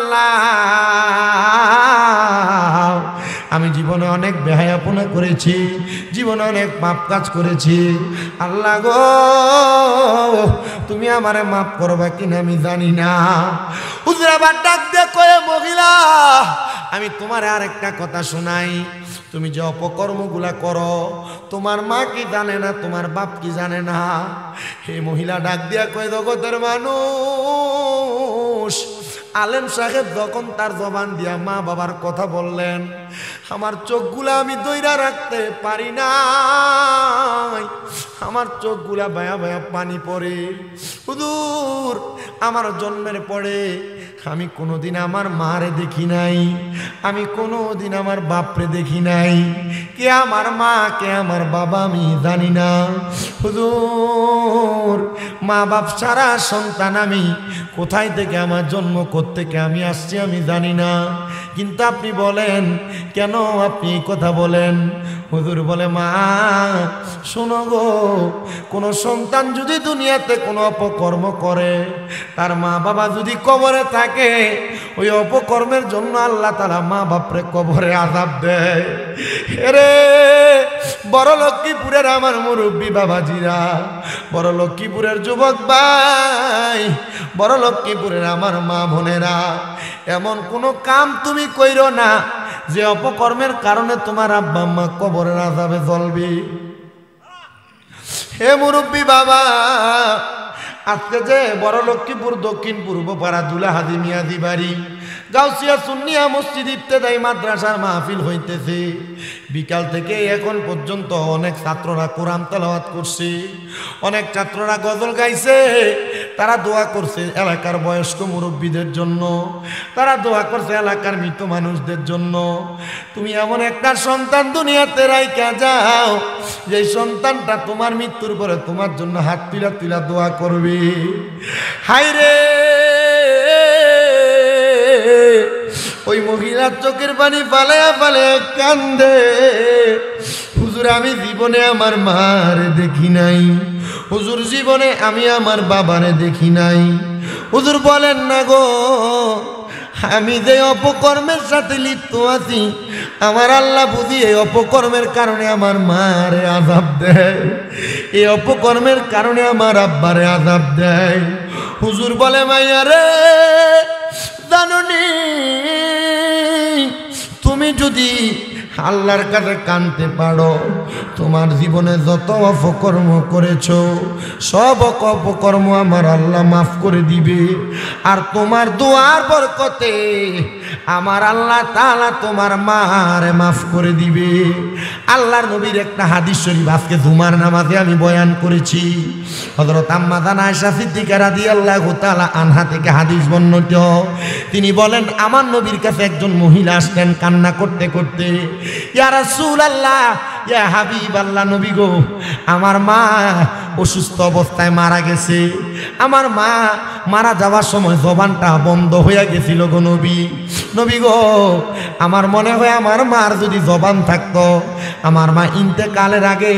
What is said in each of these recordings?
আল্লাহ আমি জীবনে অনেক বেহায়াপনা করেছি, জীবনে অনেক পাপ কাজ করেছি, আল্লাহ গো তুমি আমারে মাফ করবা কিনা আমি জানি না। হুজুর আবার ডাক দিয়ে কয়ে, মহিলা আমি তোমার আর একটা কথা শোনাই, তুমি যে অপকর্মগুলা করো তোমার মা কি জানে না, তোমার বাপ কি জানে না? হে মহিলা ডাক দিয়া কয়, জগতের মানুষ, আলেম সাহেব যখন তার জবান দিয়া মা বাবার কথা বললেন, আমার চোখগুলা আমি দইরা রাখতে পারি না, আমার চোখগুলা বায়া বায়া পানি পড়ে। হুজুর আমার জন্মের পরে আমি কোনোদিন আমার মারে দেখি নাই, আমি কোনোদিন আমার বাপরে দেখি নাই, কে আমার মা কে আমার বাবা আমি জানি না। হুজুর মা বাপ সারা সন্তান আমি, কোথায় থেকে আমার জন্ম কোত্থেকে আমি আসছি আমি জানি না, কিন্তু আপনি বলেন কেন আপনি এই কথা বলেন? হুজুর বলে, মা শোনো গো, কোন সন্তান যদি দুনিয়াতে কোনো অপকর্ম করে, তার মা বাবা যদি কবরে থাকে, ওই অপকর্মের জন্য আল্লাহ তাআলা মা বাপরে কবরে আযাব দেয়। এরে বড় লক্ষ্মীপুরের আমার মুরব্বী বাবাজিরা, বড় লক্ষ্মীপুরের যুবক ভাই, বড় লক্ষ্মীপুরের আমার মা বোনেরা, এমন কোনো কাম তুমি কইরো না যে অপকর্মের কারণে তোমার আব্বা আম্মা কবরের আযাবে জ্বলবে। হে মুরব্বী বাবা, আজকে যে বড় লক্ষ্মীপুর দক্ষিণ পূর্ব পাড়া দুলা হাজি মিয়াদি বাড়ি গাউসিয়া সুন্নিয়া মসজিদ ইবতেদায়ী মাদ্রাসার মাহফিল হইতেছে, বিকাল থেকে এখন পর্যন্ত অনেক ছাত্ররা কোরআন তেলাওয়াত করছে, অনেক ছাত্ররা গজল গাইছে, তারা দোয়া করছে এলাকার বয়স্ক মুরব্বীদের জন্য, তারা দোয়া করছে এলাকার মৃত মানুষদের জন্য। তুমি এমন একটা সন্তান দুনিয়াতে রাইখা যাও, যে সন্তানটা তোমার মৃত্যুর পরে তোমার জন্য হাত তুলা তুলা দোয়া করবে। হায়রে ওই মহিলার চোখের পানি ফালায়া ফালায়া কান্দে, হুজুর আমি জীবনে আমার মারে দেখি নাই, হুজুর জীবনে আমি আমার বাবারে দেখি নাই। হুজুর বলেন না গো, আমি যে অপকর্মের সাথে লিপ্ত আছি, আমার আল্লাহ বুঝি এই অপকর্মের কারণে আমার মারে আযাব দেয়, এই অপকর্মের কারণে আমার আব্বারে আযাব দেয়। হুজুর বলে, মাইয়া রে জানুনি, তুমি যদি আল্লাহর কাছে কানতে পারো, তোমার জীবনে যত অপকর্ম করেছো সব অপকর্ম আমার আল্লাহ মাফ করে দিবে, আর তোমার দোয়ার বরকতে আমার আল্লাহ তাআলা তোমার মারে মাফ করে দিবে। আল্লাহর নবীর একটা হাদিস শরীফ আজকে জুমার নামাজে আমি বয়ান করেছি। হযরত আম্মা জান আয়েশা সিদ্দিকা রাদিয়াল্লাহু তাআলা আনহা থেকে হাদিস বর্ণিত, তিনি বলেন, আমার নবীর কাছে একজন মহিলা আসলেন কান্না করতে করতে, ইয়া রাসূলুল্লাহ, ইয়া হাবিবাল্লাহ, নবী গো আমার মা অসুস্থ অবস্থায় মারা গেছে, আমার মা মারা যাওয়ার সময় জবানটা বন্ধ হয়ে গেছিল গো নবী, নবী গো আমার মনে হয় আমার মার যদি জবান থাকতো, আমার মা ইন্তেকালের আগে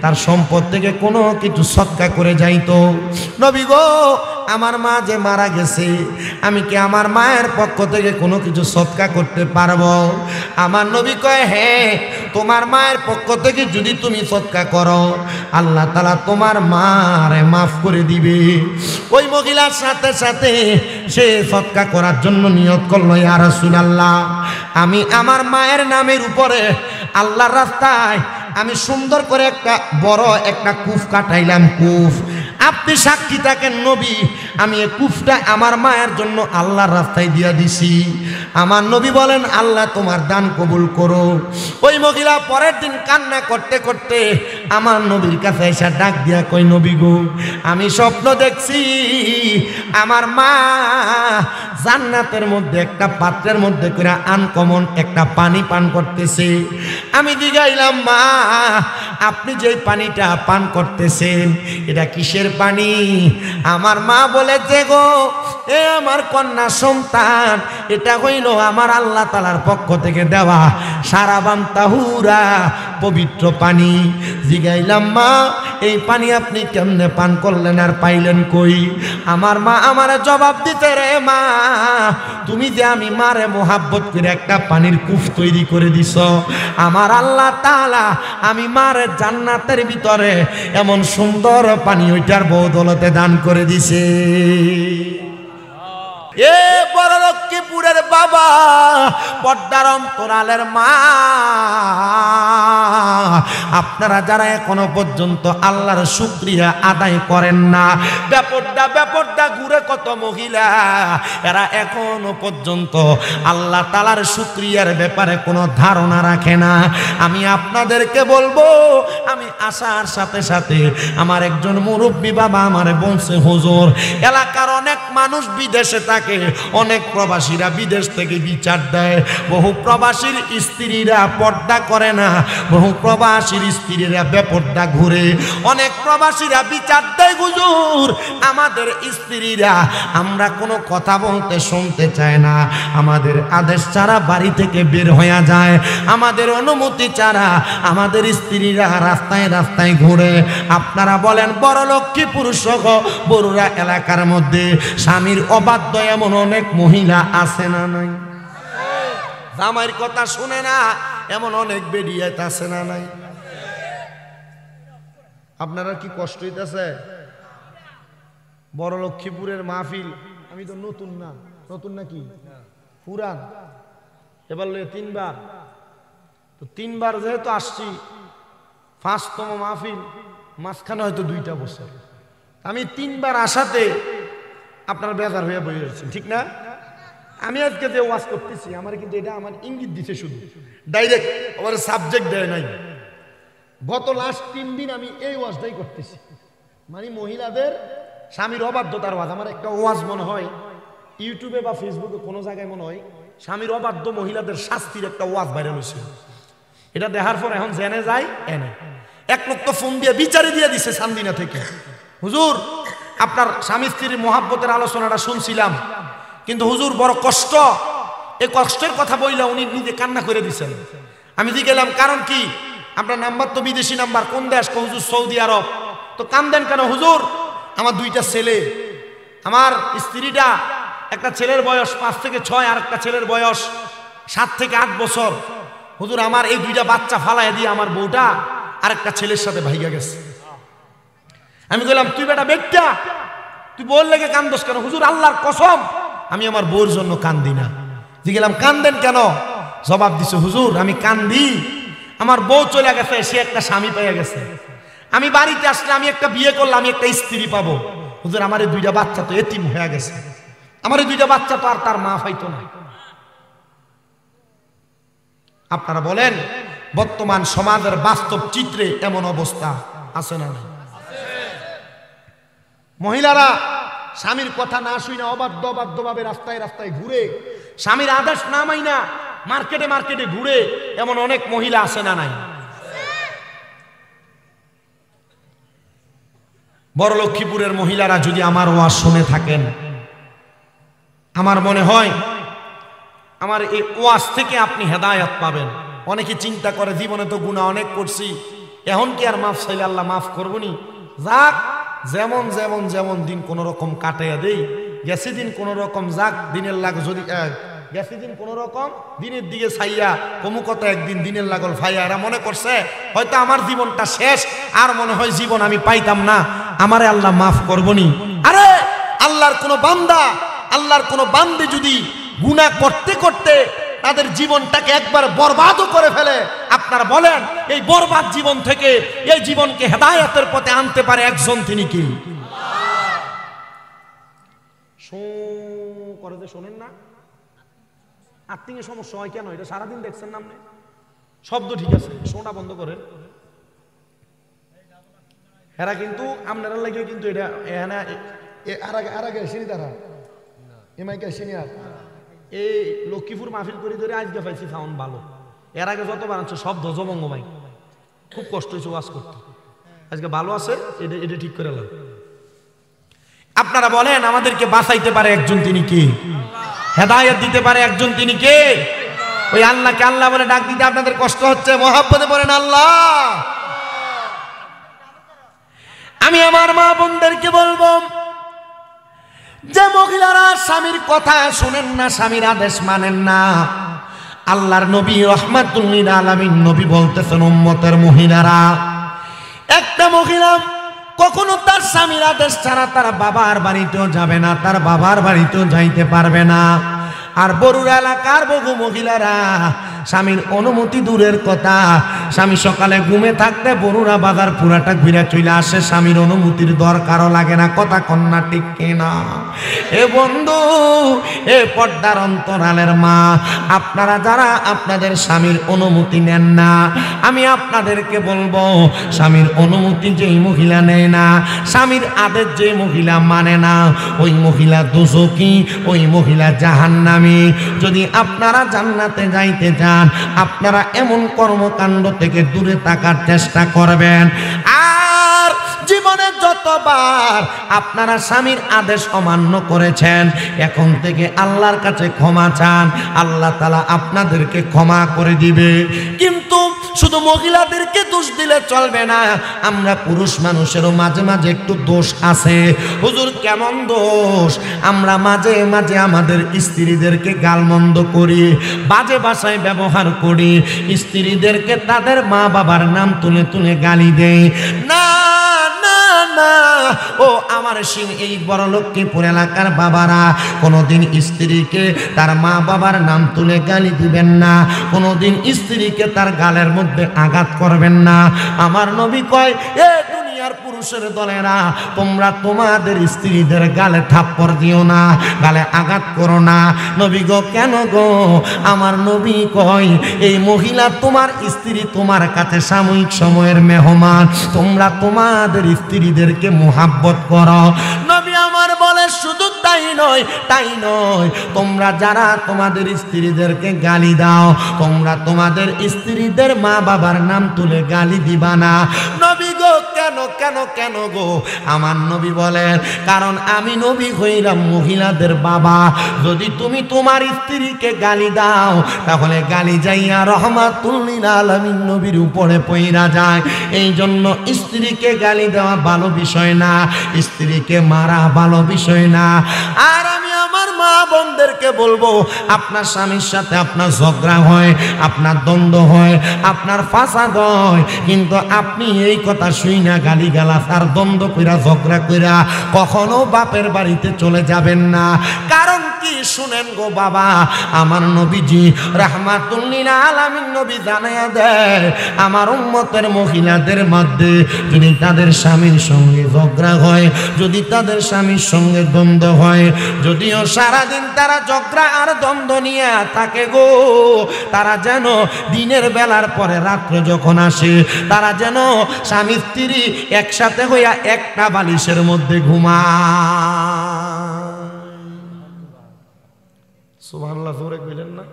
তার সম্পদ থেকে কোনো কিছু সদকা করে যাইতো। নবী গো আমার মা যে মারা গেছে, আমি কি আমার মায়ের পক্ষ থেকে কোনো কিছু সদকা করতে পারবো? আমার নবী কয়, হ্যাঁ, তোমার মায়ের পক্ষ থেকে যদি তুমি সদকা করো, আল্লাহ তাআলা তোমার মারে মাফ করে দিবে। ওই মহিলার সাথে সাথে সে সদকা করার জন্য নিয়ত করলো, ইয়া রাসূলুল্লাহ, আমি আমার মায়ের নামের উপরে আল্লাহর রাস্তায় আমি সুন্দর করে একটা বড় একটা কূপ কাটাইলাম, কূপ, আপনি সাক্ষী থাকেন নবী, আমি এই কূপটা আমার মায়ের জন্য আল্লাহর রাস্তায় দিয়া দিছি। আমার নবী বলেন, আল্লাহ তোমার দান কবুল করো। ওই মহিলা পরের দিন কান্না করতে করতে আমার নবীর কাছে এসে ডাক দিয়া কই, নবী গো আমি স্বপ্ন দেখছি আমার মা জান্নাতের মধ্যে একটা পাত্রের মধ্যে করে আনকমন একটা পানি পান করতেছে। আমি জিগাইলাম, মা আপনি যে পানিটা পান করতেছেন এটা কিসের পানি? আমার মা বলেছে, গো এ আমার কন্যা সন্তান, এটা হইল আমার আল্লাহ তাআলার পক্ষ থেকে দেওয়া সারাবান তাহুরা পবিত্র পানি। জিগাইলাম মা এই পানি আপনি কেমনে পান করলেন আর পাইলেন কই? আমার মা আমার জবাব দিতে, রে মা তুমি যে আমি মারে মোহাব্বত করে একটা পানির কূপ তৈরি করে দিছ, আমার আল্লাহ তাআলা আমি মারে জান্নাতের ভিতরে এমন সুন্দর পানি ওইটার বদৌলতে দান করে দিছে। এ বড় লক্ষ্মীপুরের বাবা, পর্দার অন্তরালের মা, আপনারা যারা এখনো পর্যন্ত আল্লাহর শুকরিয়া আদায় করেন না, ব্যাপারটা ঘুরে কত মহিলা এরা এখনো পর্যন্ত আল্লাহ তাআলার শুকরিয়ার ব্যাপারে কোনো ধারণা রাখে না। আমি আপনাদেরকে বলবো, আমি আসার সাথে সাথে আমার একজন মুরব্বী বাবা আমারে বলছে, হুজুর এলাকার অনেক মানুষ বিদেশে থাকে, অনেক প্রবাসীরা বিদেশ থেকে বিচার দেয়, বহু প্রবাসীর স্ত্রীরা পর্দা করে না, বহু প্রবাসীর স্ত্রীরা বেপর্দা ঘুরে, অনেক প্রবাসীরা বিচার দেয়, হুজুর আমাদের স্ত্রীরা আমরা কোনো কথা বলতে শুনতে চায় না, আমাদের আদেশ ছাড়া বাড়ি থেকে বের হয়ে যায়, আমাদের অনুমতি ছাড়া আমাদের স্ত্রীরা রাস্তায় রাস্তায় ঘুরে। আপনারা বলেন বড় লক্ষ্মীপুর সহ বরুড়া এলাকার মধ্যে স্বামীর অবাধ্য এমন অনেক মহিলা আছে না নাই? জামাইয়ের কথা শুনে না এমন অনেক বেরিয়াত আছে না নাই? আপনারা কি কষ্ট হইতেছে? বড় লক্ষ্মীপুরের মাহফিল আমি তো নতুন না, নতুন নাকি পুরান, এবার তিনবার, তো তিনবার যেহেতু আসছি, 5তম মাহফিল, মাঝখানে হয়তো 2টা বছর, আমি তিনবার আসাতে আপনার বেজার হয়ে বই রয়েছেন, ঠিক না? আমি আজকে যে ওয়াজ করতেছি আমার কিন্তু এটা আমার ইঙ্গিত দিচ্ছে, শুধু ডাইরেক্ট আমার সাবজেক্ট দেয় নাই। গত লাস্ট 3 দিন আমি এই ওয়াজটাই করতেছি, মানে মহিলাদের স্বামীর অবাধ্যতার ওয়াজ। আমার একটা ওয়াজ মনে হয় ইউটিউবে বা ফেসবুকে কোনো জায়গায় মনে হয় স্বামীর অবাধ্য মহিলাদের শাস্তির একটা ওয়াজ ভাইরাল হয়েছে। এটা দেখার পর এখন জেনে যায় এনে এক লোক তো ফোন দিয়ে বিচারে দিয়ে দিছে চান্দিনা থেকে, হুজুর আপনার স্বামী স্ত্রীর মোহাব্বতের আলোচনাটা শুনছিলাম, কিন্তু হুজুর বড় কষ্ট, এই কষ্টের কথা বইলা উনি নিজে কান্না করে দিছেন। আমি দিয়ে গেলাম কারণ কি? আপনার নাম্বার তো বিদেশি নাম্বার, কোন দেশ? হুজুর সৌদি আরব। তো কান্দেন কেন হুজুর? আমার 2টা ছেলে, আমার স্ত্রীটা একটা ছেলের বয়স 5 থেকে 6, আর একটা ছেলের বয়স 7 থেকে 8 বছর। হুজুর আমার এই 2টা বাচ্চা ফালাইয়া দিয়ে আমার বউটা আর একটা ছেলের সাথে ভাইগা গেছে। আমি বললাম তুই বেটা বেটা তুই বউর লেগে কান্দোস কেন? হুজুর আল্লাহর কসম আমি আমার বউর জন্য কান্দি না। দিয়ে গেলাম কান্দেন কেন? জবাব দিছে, হুজুর আমি কান্দি আমার বউ চলে গেছে, সে একটা স্বামী পেয়ে গেছে, আমি বাড়িতে আসলে আমি একটা বিয়ে করলে আমি একটা স্ত্রী পাবো। হুজুর আমার এই 2টা বাচ্চা তো এতিম হয়ে গেছে, আমার এই 2টা বাচ্চা তো আর তার মা পাইতো না। আপনারা বলেন বর্তমান সমাজের বাস্তব চিত্রে এমন অবস্থা আছে না? মহিলারা স্বামীর কথা না শুনে অবাধ্যভাবে রাস্তায় রাস্তায় ঘুরে, স্বামীর আদেশ না মাইনা মার্কেটে মার্কেটে ঘুরে, এমন অনেক মহিলা আছে না নাই? বড় লক্ষ্মীপুরের মহিলারা যদি আমার ওয়াজ শুনে থাকেন, আমার মনে হয় আমার এই ওয়াজ থেকে আপনি হেদায়েত পাবেন। অনেকে চিন্তা করে জীবনে তো গুনাহ অনেক করছি, এখন কি আর মাফ চাইলে আল্লাহ মাফ করবনি? যাক যেমন যেমন যেমন দিন কোন রকম কাটাইয়া দেই, গেছে দিন কোন রকম, যাক দিনের লাগ যদি গেছে দিন কোন রকম, দিনের দিকে ছাইয়া কমুকত একদিন দিনের লাগল ভাইয়া। এরা মনে করছে হয়তো আমার জীবনটা শেষ, আর মনে হয় জীবন আমি পাইতাম না, আমারে আল্লাহ মাফ করবনি। আরে আল্লাহর কোন বান্দা, আল্লাহর কোন বান্দে যদি গুনাহ করতে করতে তাদের জীবনটাকে একবার বরবাদও করে ফেলে, আপনারা বলেন এই বরবাদ জীবন থেকে এই জীবনকে হেদায়েতের পথে আনতে পারে একজন, তিনি কি? করে যে শোনেন না, আর্থিংয়ে সমস্যা হয় কেন? এটা সারাদিন দেখছেন না আপনি? শব্দ ঠিক আছে, শোনা বন্ধ করে। এরা কিন্তু আপনারা লাগে কিন্তু এটা আর আগে আসেনি, তারা এমআইকে আসেনি। আর এই লক্ষ্মীপুর মাহফিল করে ধরে আজকে পাইছি সাউন্ড ভালো, এর আগে যত বানাচ্ছে সব ধ্বজভঙ্গমাই, খুব কষ্ট হয়েছে ওয়াজ করতে। আজকে ভালো আছে, এটা ঠিক করে এলাম। আপনারা বলেন আমাদেরকে বাঁচাইতে পারে একজন, তিনি কে? হেদায়েত দিতে পারে একজন, তিনি কে? ওই আল্লাহকে আল্লাহ বলে ডাক দিতে আপনাদের কষ্ট হচ্ছে, মহাব্বতে বলেন আল্লাহ। আমি আমার মা বোনদেরকে বলবো, যে মহিলারা স্বামীর কথা শুনেন না, স্বামীর আদেশ মানেন না, আল্লাহর নবী রাহমাতুল লিল আলামিন নবী বলতেছেন, উম্মতের মহিলারা, একটা মহিলা কখনো তার স্বামীর আদেশ ছাড়া তার বাবার বাড়িতেও যাবে না, তার বাবার বাড়িতেও যাইতে পারবে না। আর বরুড়া এলাকার বহু মহিলারা স্বামীর অনুমতি দূরের কথা, স্বামী সকালে ঘুমে থাকতে বরুড়া বাজার পুরাটা ঘুরে চলে আসে, স্বামীর অনুমতির দরকারও লাগে না। কথা কন্যা ঠিক কিনা? এ বন্ধু, এ পর্দার অন্তরালের মা, আপনারা যারা আপনাদের স্বামীর অনুমতি নেন না, আমি আপনাদেরকে বলবো, স্বামীর অনুমতি যেই মহিলা নেয় না, স্বামীর আদেশ যে মহিলা মানে না, ওই মহিলা দোজখী, ওই মহিলা জাহান্নামী। যদি আপনারা জান্নাতে যাইতে চান, আপনারা এমন কর্মকাণ্ড থেকে দূরে থাকার চেষ্টা করবেন। আর জীবনে যতবার আপনারা স্বামীর আদেশ অমান্য করেছেন, এখন থেকে আল্লাহর কাছে ক্ষমা চান, আল্লাহ তাআলা আপনাদেরকে ক্ষমা করে দিবে। কিন্তু শুধু মহিলাদেরকে দোষ দিলে চলবে না, আমরা পুরুষ মানুষেরও মাঝে মাঝে একটু দোষ আছে। হুজুর কেমন দোষ? আমরা মাঝে মাঝে আমাদের স্ত্রীদেরকে গালমন্দ করি, বাজে ভাষায় ব্যবহার করি, স্ত্রীদেরকে তাদের মা বাবার নাম তুলে তুলে গালি দেই। না না না, ও আমার এই বড় লক্ষ্মীপুর এলাকার বাবারা, কোনোদিন স্ত্রীকে তার মা বাবার নাম তুলে গালি দিবেন না, কোনোদিন স্ত্রীকে তার গালের মধ্যে আঘাত করবেন না। আমার নবী কয়, এ দুনিয়ার পুরুষের দলেরা, তোমরা তোমাদের স্ত্রীদের গালে থাপ্পড় দিও না, গালে আঘাত করো না। নবী গো, কেন গো? আমার নবী কয়, এই মহিলা তোমার স্ত্রী তোমার কাছে সাময়িক সময়ের মেহমান, তোমরা তোমাদের স্ত্রীদেরকে মুহাব্বত করো। নবী আমার বলে, শুধু তাই নয়, তাই নয়, তোমরা যারা তোমাদের স্ত্রীদেরকে গালি দাও, তোমরা তোমাদের স্ত্রীদের মা বাবার নাম তুলে গালি দিবা না। নবী গো, কেন কেন কেন গো? আমার নবী বলেন, কারণ আমি নবী হইলাম মহিলাদের বাবা। যদি তুমি তোমার স্ত্রীকে গালি দাও, তাহলে গালি যাইয়া রহমাতুল লিল আলামিন নবীর উপরে পইরা যায়। এই জন্য স্ত্রীকে গালি দেওয়া ভালো বিষয় না, স্ত্রীকে মারা ভালো বিষয় না। আর আমি আমার মা বোনদেরকে বলবো, আপনার স্বামীর সাথে আপনার ঝগড়া হয়, আপনার দ্বন্দ্ব হয়, আপনার ফাসাদ হয়, কিন্তু আপনি এই কথা শুই না গালি গালাস আর দ্বন্দ্ব কইরা ঝগড়া কইরা কখনো বাপের বাড়িতে চলে যাবেন না। কারণ কি শুনেন গো বাবা, আমার নবীজি রাহমাতুল লিল আলামিন নবী জানায়া দেয়, আমার উম্মতের মহিলাদের মধ্যে যদি তাদের স্বামীর সঙ্গে ঝগড়া হয়, যদি তাদের স্বামীর সঙ্গে দ্বন্দ্ব হয়, যদিও সারাদিন তারা ঝগড়া আর দ্বন্দ্ব নিয়ে থাকে গো, তারা যেন দিনের বেলার পরে রাত্রে যখন আসে, তারা যেন স্বামী স্ত্রী একসাথে হইয়া একটা বালিশের মধ্যে ঘুমায়। সুবহানাল্লাহ, জোরে কইলেন না?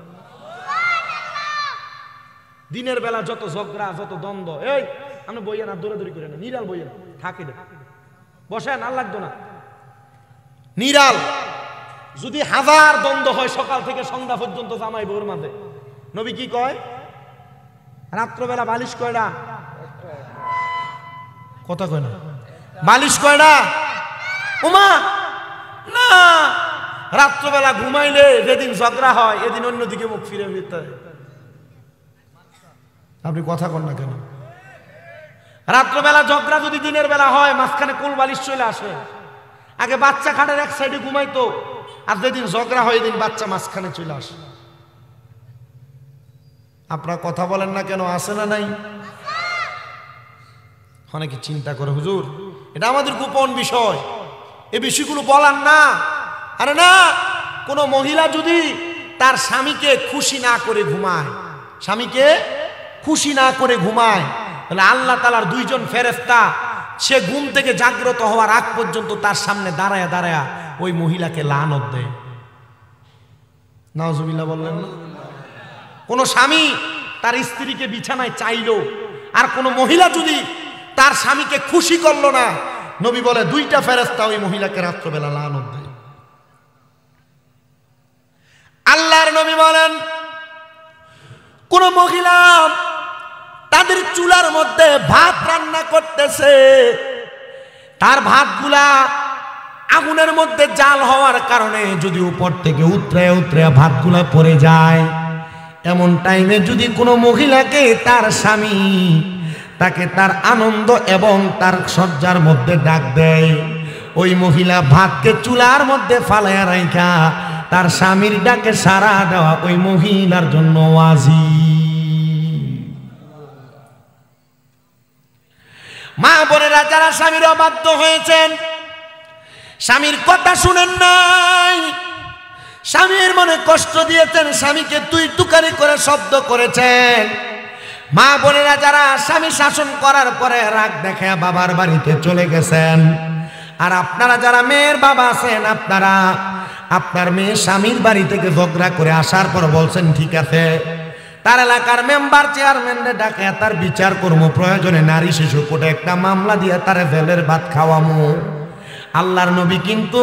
দিনের বেলা যত ঝগড়া, যত দ্বন্দ্ব, এই আপনি বইয়া না, দৌড়াদৌড়ি করে না, নিরাল বইয়া থাকে না, বসেন, আর লাগতো না, নিরাল। যদি হাজার দ্বন্দ্ব হয় সকাল থেকে সন্ধ্যা পর্যন্ত জামাই বউর মাঝে, নবী কি কয়? রাত্রবেলা বালিশ কয়টা? কথা কয় না, বালিশ কয়টা? ওমা না, রাত্রবেলা ঘুমাইলে যেদিন ঝগড়া হয়, এদিন অন্যদিকে মুখ ফিরে ফিরতে। আপনি কথা কন না কেন? রাত্রবেলা ঝগড়া যদি দিনের বেলা হয়, মাঝখানে কোল বালিশ চলে আসে। আগে বাচ্চা খাটের এক সাইডে ঘুমাইতো, আর যেদিন ঝগড়া হয় এদিন বাচ্চা মাঝখানে চলে আসে। আপনারা কথা বলেন না কেন? আসে না নাই? অনেকে চিন্তা করে, হুজুর এটা আমাদের গোপন বিষয়, এই বিষয়গুলো বলার না। আরে না, কোন মহিলা যদি তার স্বামীকে খুশি না করে ঘুমায়, স্বামীকে খুশি না করে ঘুমায়, তাহলে আল্লাহ তাআলার দুইজন ফেরেশতা সে ঘুম থেকে জাগ্রত হওয়ার আগ পর্যন্ত তার সামনে দাঁড়ায়া দাঁড়ায়া ওই মহিলাকে লানত দেয়। নাউজুবিল্লাহ বললেন না? কোন স্বামী তার স্ত্রীকে বিছানায় চাইলো, আর কোন মহিলা যদি তার স্বামীকে খুশি করলো না, নবী বলে দুইটা ফেরেশতা ওই মহিলাকে রাত্রবেলা লানত দেয়। আল্লাহর নবী বলেন, কোন মহিলা তাদের চুলার মধ্যে ভাত রান্না করতেছে, তার ভাতগুলা আগুনের মধ্যে জাল হওয়ার কারণে যদি উপর থেকে উতরে উতরে ভাতগুলা পড়ে যায়, এমন টাইমে যদি কোনো মহিলাকে তার স্বামী তাকে তার আনন্দ এবং তার সজ্জার মধ্যে ডাক দেয়, ওই মহিলা ভাতকে চুলার মধ্যে ফালাইয়া রাইখা তার স্বামীর ডাকে সাড়া দেওয়া ওই মহিলার জন্য ওয়াজিব। মা বোনেরা যারা স্বামীর অবাধ্য হয়েছেন, স্বামীর কথা শুনেন নাই, স্বামীর মনে কষ্ট দিয়েছেন, স্বামীকে তুই তুকারি করে শব্দ করেছেন, মা বোনেরা যারা স্বামী শাসন করার পরে রাগ দেখে বাবার বাড়িতে চলে গেছেন, আর আপনারা যারা মেয়ের বাবা আছেন, আপনারা আপনার মেয়ে স্বামীর বাড়ি থেকে ঝগড়া করে আসার পর বলছেন ঠিক আছে, তার এলাকার মেম্বার চেয়ারম্যানরে ডাকে তার বিচার করবো, প্রয়োজনে নারী শিশু কোর্টে একটা মামলা দিয়ে তার জেলের ভাত খাওয়ামো। আল্লাহর নবী কিন্তু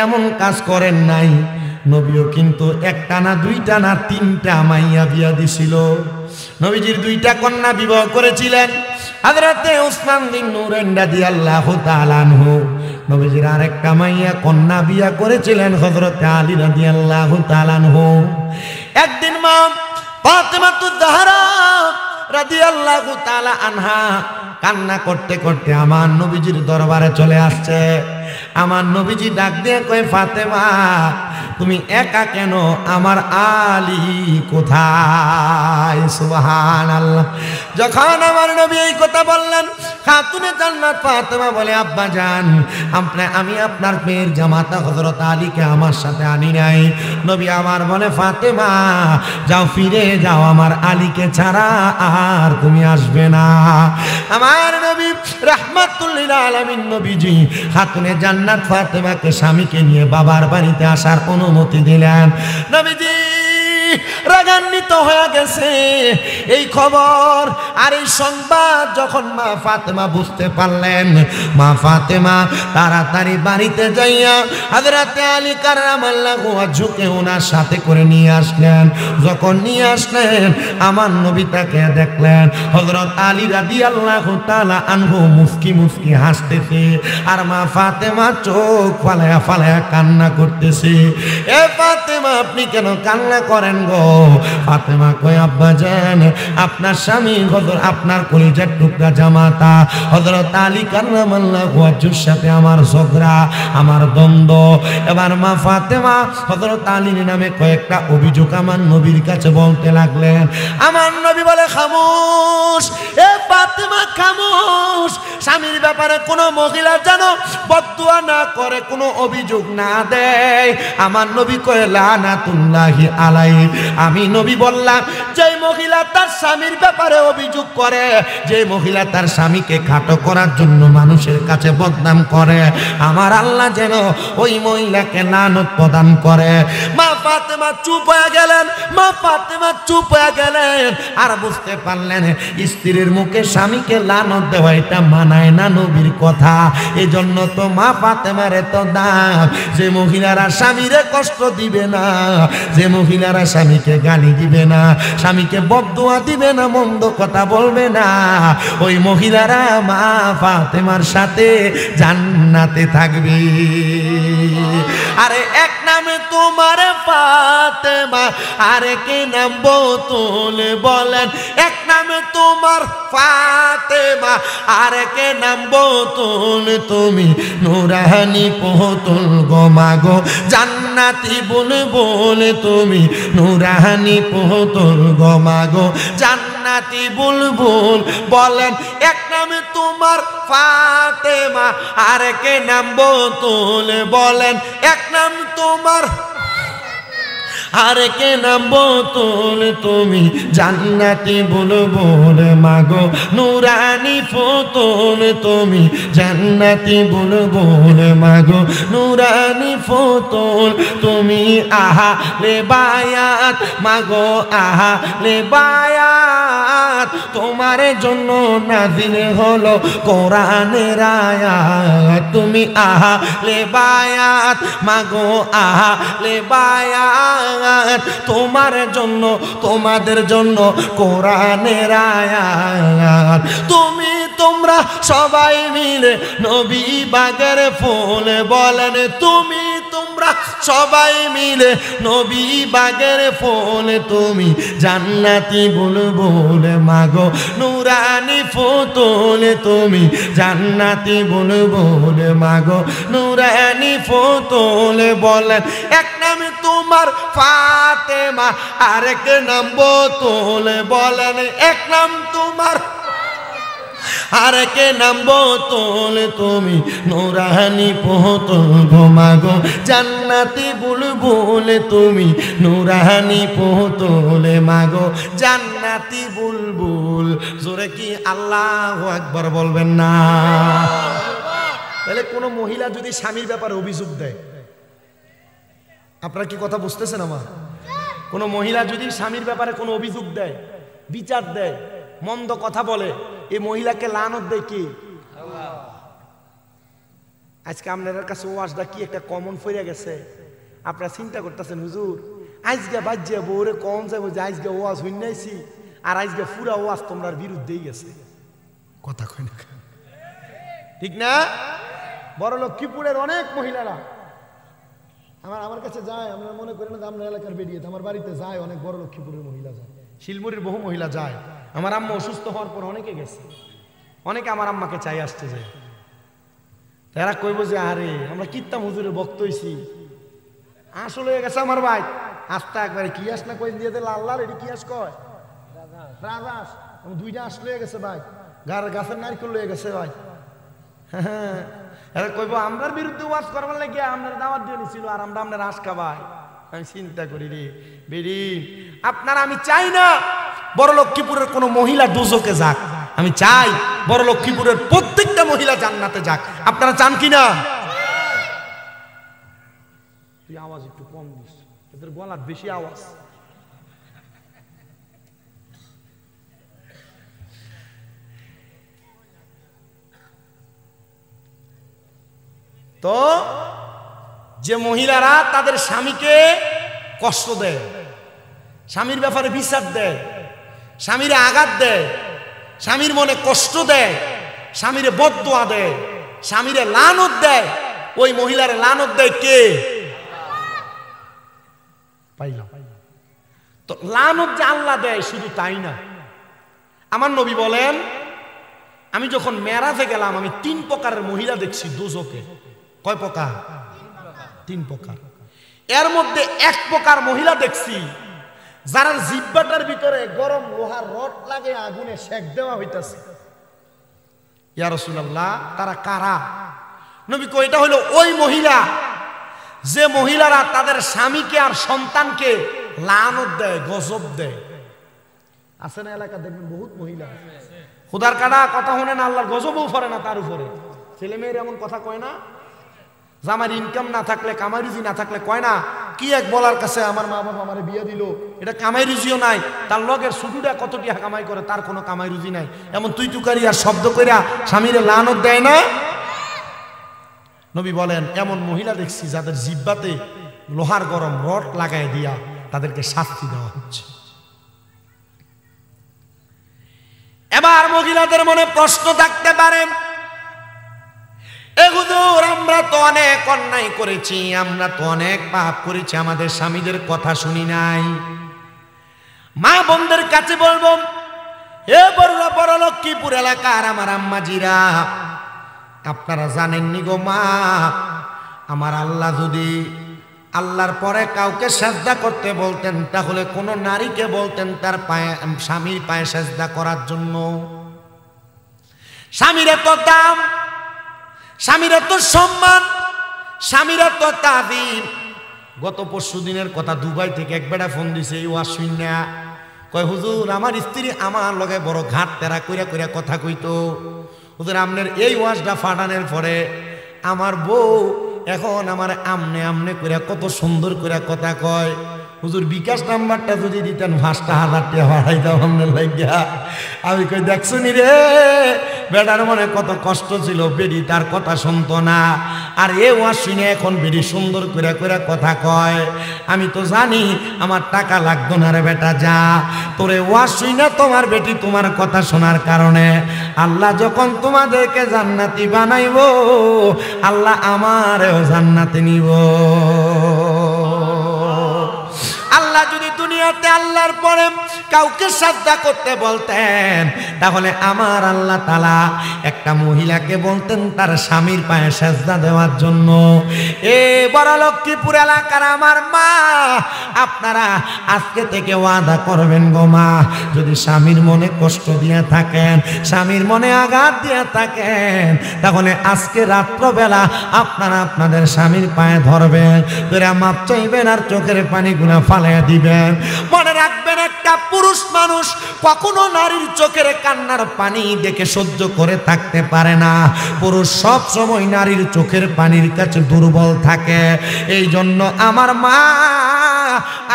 এমন কাজ করেন নাই, নবীও কিন্তু একটা না দুইটা না তিনটা মাইয়া বিয়া দিছিল। নবীজির দুইটা কন্যা বিবাহ করেছিলেন, হযরতে উসমান বিন নুরাইন রাদিয়াল্লাহু তাআলা আনহু। নবীজির আরেকটা মাইয়া কন্যা বিয়া করেছিলেন হযরতে আলী রাদিয়াল্লাহু তাআলা আনহু। একদিন মা ফাতেমাতুজ জাহরা রাদিয়াল্লাহু তাআলা আনহা কান্না করতে করতে আমার নবীজির দরবারে চলে আসছে। আমার নবীজি ডাক দিয়ে কয়, ফাতেমা তুমি একা কেন, আমার আলী কোথায়? সুবহানাল্লাহ। যখন আমার নবী এই কথা বললেন, খাতুনে জান্নাত ফাতেমা বলে, আব্বা জান আমি আপনার মেয়ের জামাতা হযরত আলীকে আমার সাথে আনি নাই। নবী আমার বলে, ফাতেমা যাও, ফিরে যাও, আমার আলীকে ছাড়া আর তুমি আসবে না। আমার নবী রাহমাতুল লিল আলামিন নবীজি খাতুনে জান্নাত ফাতেমাকে স্বামীকে নিয়ে বাবার বাড়িতে আসার অনুমতি দিলেন। নবীজি রাগান্বিত হয়ে গেছে এই খবর আর এই সংবাদ যখন মা ফাতেমা বুঝতে পারলেন, মা ফাতেমা তাড়াতাড়ি বাড়িতে যাইয়া হযরতে আলী কাররামাল্লাহু ওয়াজহুকে ওনার সাথে করে নিয়ে আসলেন। যখন নিয়ে আসলেন, আমার নবী তাকে দেখলেন হযরত আলী রাদিয়াল্লাহু তাআলা আনহু মুস্কি মুস্কি হাসতেছে, আর মা ফাতেমা চোখ ফালায়া ফালায়া কান্না করতেছে। এ ফাতেমা আপনি কেন কান্না করেন গো? ফাতেমা কয়, আব্বা জান আপনার স্বামী আপনার কলিজার টুকরা জামাতা হযরত আলী কাররামাল্লাহু ওয়াজহুর সাথে আমার ঝগড়া, আমার দ্বন্দ্ব। এবার মা ফাতেমা হযরত আলীর নামে কয়েকটা অভিযোগ আমার নবীর কাছে বলতে লাগলেন। আমার নবী বলে, খামোশ, এ ফাতেমা খামোশ, স্বামীর ব্যাপারে কোনো মহিলা যেন বদদুয়া না করে, কোনো অভিযোগ না দেয়। আমার নবী কয়, লানাতুল্লাহি আলাইহি। আমি নবী বললাম, যে মহিলা তার স্বামীর ব্যাপারে অভিযোগ করে, যে মহিলা তার স্বামীকে খাটো করার জন্য মানুষের কাছে বদনাম করে, আমার আল্লাহ যেন ওই মহিলাকে লানত প্রদান করে। মা ফাতেমা চুপ হয়ে গেলেন, মা ফাতেমা চুপ হয়ে গেলেন, আর বুঝতে পারলেন স্ত্রীর মুখে স্বামীকে লানত দেওয়া এটা মানায় না নবীর কথা। এজন্য তো মা ফাতেমার এত দাম, যে মহিলারা স্বামীরে কষ্ট দিবে না, যে মহিলারা স্বামীকে গালি দিবে না, স্বামীকে বদদুয়া দিবে না, মন্দ কথা বলবে না, ওই মহিলারা মা ফাতেমার সাথে জান্নাতে থাকবে। আরে এক নামে তোমার ফাতেমা, আরে কে নাম বতুল বলেন, এক নামে তোমার ফাতেমা, আরে কে নাম বতুল, তুমি নুরানি পুতুল গো মাগো, জান্নাতি বুলবুল, তুমি নুরানি পুতুল গো মাগো, জান্নাতি বুলবুল। বলেন এক নামে তোমার ফাতেমা, আরে কে নাম বতুল, বলেন এক নাম তোমার, আরে কে নাম বতুল, তুমি জান্নাতি বুলবুল মাগো, নুরানি ফুতুল, তুমি জান্নাতি বুলবুল মাগো, নুরানি ফুতুল, তুমি আহলে বায়াত মাগো, আহলে বায়াত, তোমার জন্য নাযিল হলো কোরআনের আয়াত, তুমি আহলে বায়াত মাগো, আহলে বায়াত, আয়াত, তোমার জন্য তোমাদের জন্য কোরআনের আয়াত। তোমরা সবাই মিলে নবী বাগের ফুল বলেন, তোমরা সবাই মিলে নবী বাগের ফুল, তুমি জান্নাতি বুলবুল মাগো নুরানি ফুতুল, তুমি জান্নাতি বুলবুল মাগো নুরানি ফুতুল। বলেন এক নাম তোমার ফাতেমা, আরেক নাম বতুল। বলেন এক নাম তোমার আরেক নাম বতুল, তুমি নুরানি পুতুল গো মাগো জান্নাতি বুলবুল, তুমি নুরানি পুতুল মাগো জান্নাতি বুলবুল। জোরে কি আল্লাহু আকবার বলবেন না? তাহলে কোনো মহিলা যদি স্বামীর ব্যাপারে অভিযোগ দেয়, আপনারা কি কথা বুঝতেছেন আমার? কোনো মহিলা যদি স্বামীর ব্যাপারে কোনো অভিযোগ দেয়, বিচার দেয়, মন্দ কথা বলে, এই মহিলাকে লানত দেয় কি? আজকে আপনাদের কাছে ওয়াজটা কি একটা কমন ফইরা গেছে। আপনারা চিন্তা করতেছেন হুজুর আজকে বাজ্যা বউরে কম যাবো যে আজকে ওয়াজ হইনাইছি, আর আজকে পুরা ওয়াজ তোমরার বিরুদ্ধেই গেছে। কথা কই না ঠিক না? বড় লক্ষ্মীপুরের অনেক মহিলারা আমার কাছে যায়, আমরা মনে করি না আমরা এলাকার বেরিয়ে, আমার বাড়িতে যায় অনেক বড় লক্ষ্মীপুরের মহিলা যায়, শিলমুড়ির বহু মহিলা যায়। আমার আম্মা অসুস্থ হওয়ার পর অনেকে গেছে, অনেকে আমার আম্মাকে চাই আসতে যায়। তারা কইব যে আরে আমরা কিত্তাম হুজুরে বক্ত হইছি, আসলে হয়ে গেছে আমার ভাই আস্তা একবারে কি আস না কই দিয়ে দিল আল্লাহ এটি কি আস কয় রাজাস, দুইটা আস লয়ে গেছে ভাই, গাছের নারকেল লয়ে গেছে ভাই। হ্যাঁ এরা কইব আমরার বিরুদ্ধে ওয়াজ করবার লাগে আপনার দাওয়াত দিয়ে নিছিল, আর আমরা আপনার আশ খাবাই। আমি চিন্তা করি রে বেরি, আপনারা আমি চাই না বড় লক্ষ্মীপুরের কোনো মহিলা দোজখে যাক, আমি চাই বড় লক্ষ্মীপুরের প্রত্যেকটা মহিলা জান্নাতে যাক। আপনারা চান কিনা? তুই আওয়াজ একটু কম দিস, এদের গলার বেশি আওয়াজ। তো যে মহিলারা তাদের স্বামীকে কষ্ট দেয়, স্বামীর ব্যাপারে বিচার দেয়, স্বামীরে আঘাত দেয়, স্বামীর মনে কষ্ট দেয়, স্বামীরে বদদোয়া দেয়, স্বামীরে লানত দেয়, ওই মহিলারে লানত দেয় কে? পাইলাম তো লানত যে আল্লাহ দেয় শুধু তাই না, আমার নবী বলেন আমি যখন মেরাজে গেলাম আমি 3 প্রকারের মহিলা দেখছি দোজখে। কয় প্রকার? 3 প্রকার। এর মধ্যে 1 প্রকার মহিলা দেখছি যারা জিহ্বাটার ভিতরে গরম লোহার রড লাগে আগুনে সেক দেওয়া হইতাছে। ইয়া রাসূলুল্লাহ তারা কারা? নবী কই এটা হলো ওই মহিলা যে মহিলারা তাদের স্বামীকে আর সন্তানকে লানত দেয়, গজব দেয়। আছে না এলাকা দেখবেন বহুত মহিলা খুদার কাটা কথা শুনে না, আল্লাহর গজবও পড়ে না তার উপরে। ছেলে মেয়ের এমন কথা কয় না, যে আমার ইনকাম না থাকলে কামাই রুজি না থাকলে কয় না কি এক বলার কাছে আমার মা বাবা আমার বিয়ে দিল, এটা কামাই রুজিও নাই, তার লগের শুধুটা কত টাকা কামাই করে তার কোনো কামাই রুজি নাই, এমন তুই তুকারি আর শব্দ কইরা স্বামীরে লানত দেয় না। নবী বলেন এমন মহিলা দেখছি যাদের জিহ্বাতে লোহার গরম রড লাগায় দিয়া তাদেরকে শাস্তি দেওয়া হচ্ছে। এবার মহিলাদের মনে প্রশ্ন থাকতে পারে, এ হুজুর আমরা তো অনেক অন্যায় করেছি, আমরা তো অনেক পাপ করেছি, আমাদের স্বামীদের কথা শুনি নাই। মা বোনদের কাছে বলবো, এ বড় লক্ষ্মীপুর এলাকার আমার আম্মাজিরা, আপনারা জানেননি গো মা, আমার আল্লাহ যদি আল্লাহর পরে কাউকে সেজদা করতে বলতেন তাহলে কোন নারীকে বলতেন তার পায়ে স্বামীর পায়ে সেজদা করার জন্য। স্বামীর এত দাম, স্বামীর এত সম্মান, স্বামীর এত তাজিম। গত পরশু দিনের কথা, দুবাই থেকে এক বেটা ফোন দিছে এই ওয়াজ শুইনা, কয় হুজুর আমার স্ত্রী আমার লগে বড় ঘাট তেরা কইরা কইরা কথা কইতো, হুজুর আপনার এই ওয়াজটা ফাটানোর পরে আমার বউ এখন আমার আমনে আমনে কইরা কত সুন্দর কইরা কথা কয়। হুজুর বিকাশ নাম্বারটা যদি দিতেন 5,000 টাকা বাড়াইতাম আপনার লাগিয়া। আমি কই দেখছো নি রে বেটার মনে কত কষ্ট ছিল, বেডি তার কথা শুনতো না, আর এ ওয়াজ শুনে এখন বেডি সুন্দর করে করে কথা কয়। আমি তো জানি আমার টাকা লাগতো না রে বেটা, যা তোরে ওয়াজ শুনে তোমার বেটি তোমার কথা শোনার কারণে আল্লাহ যখন তোমাদেরকে জান্নাতি বানাইব, আল্লাহ আমারও জান্নাতে নিব। আল্লাহ যদি দুনিয়াতে আল্লাহর পরে কাউকে সাজদা করতে বলতেন, তাহলে আমার আল্লাহ তাআলা একটা মহিলাকে বলতেন তার স্বামীর পায়ে সাজদা দেওয়ার জন্য। এ বড় লক্ষ্মীপুর এলাকার আমার মা, আপনারা আজকে থেকে ওয়াদা করবেন গো মা, যদি স্বামীর মনে কষ্ট দিয়ে থাকেন, স্বামীর মনে আঘাত দিয়ে থাকেন, তাহলে আজকে রাত্রবেলা আপনারা আপনাদের স্বামীর পায়ে ধরবেন, ধরে মাপ চাইবেন আর চোখের পানিগুলো ফালাইয়া দিবেন। মনে রাখবেন, একটা পুরুষ মানুষ কখনো নারীর চোখের কান্নার পানি দেখে সহ্য করে থাকতে পারে না। পুরুষ সব সময় নারীর চোখের পানির কাছে দুর্বল থাকে। এই জন্য আমার মা,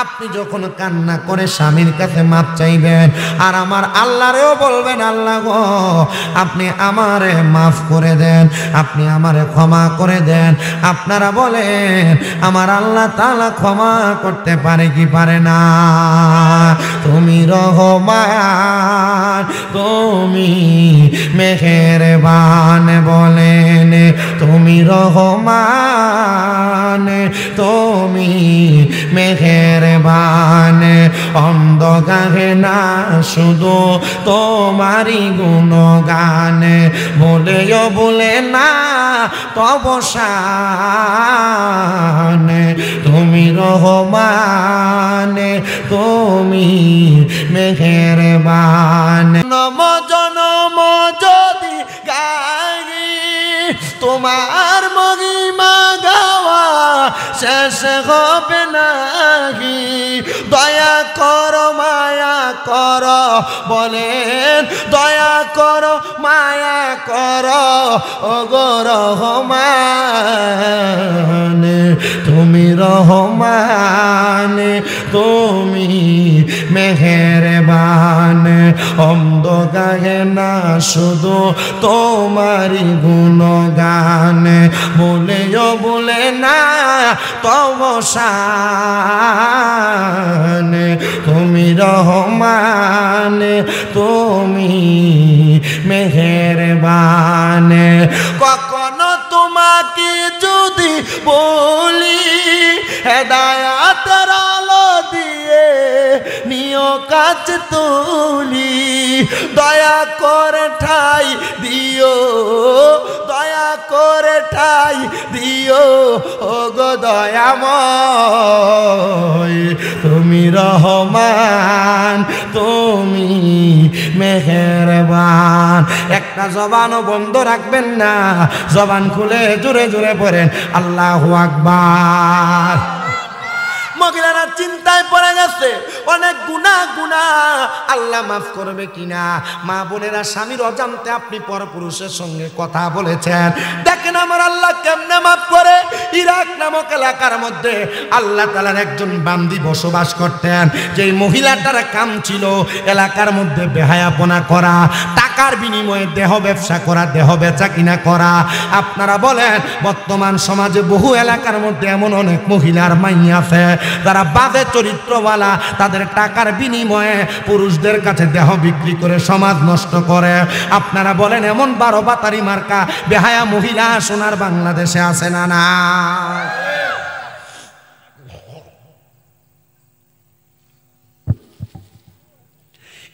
আপনি যখন কান্না করে স্বামীর কাছে মাপ চাইবেন, আর আমার আল্লাহরেও বলবেন, আল্লাহ গো আপনি আমারে মাফ করে দেন, আপনি আমারে ক্ষমা করে দেন। আপনারা বলেন আমার আল্লাহ তাআলা ক্ষমা করতে পারে কি পারে না? তুমি রহমান, তুমি মেহেরবান, বলেন তুমি রহমান, তুমি মেহেরবান। অন্ধকারে না শুধু তোমারই গুণগান, বলেও বলে না তব শান। তুমি রহমান, তুমি মেহেরবান। নম জনম যদি গাই তোমার মহিমা গাওয়া শেষ হবে নাহি। দয়া করো মায়া করো, বলেন দয়া করো মায়া করো, ওগো রহমান। তুমি রহমান, তুমি মেহেরবান। অন্ধকারে না শুধু তোমারই গুণগান, বলেও বলে না তব শান। তুমি রহমান, তুমি মেহেরবান। কখনো তোমাকে যদি বলি হেদায়াতের আলো দিয়ে নিও কাজ তুলি, দয়া করে ঠাই দিও, দয়া করে ঠাই দিও, ও গো দয়াময়। তুমি রহমান, তুমি মেহেরবান। একটা জবানও বন্ধ রাখবেন না, জবান খুলে জোরে জোরে পড়েন আল্লাহু আকবার। মহিলারা চিন্তায় পড়ে গেছে, অনেক গুনাহ আল্লাহ মাফ করবে কিনা। মা বোনেরা, স্বামীর অজান্তে আপনি পরপুরুষের সঙ্গে কথা বলেছেন, দেখেন আমার আল্লাহ কেমনে মাফ করে। ইরাক নামক এলাকার মধ্যে আল্লাহ তাআলার একজন বান্দি বসবাস করতেন, যেই মহিলাটার কাম ছিল এলাকার মধ্যে বেহায়াপনা করা, টাকার বিনিময়ে দেহ ব্যবসা করা, দেহ বেচা কিনা করা। আপনারা বলেন বর্তমান সমাজে বহু এলাকার মধ্যে এমন অনেক মহিলার মাই আছে যারা বাজে চরিত্রওয়ালা, তাদের টাকার বিনিময়ে পুরুষদের কাছে দেহ বিক্রি করে সমাজ নষ্ট করে। আপনারা বলেন এমন 12 বাতারি মার্কা বেহায়া মহিলা সোনার বাংলাদেশে আছে না? না।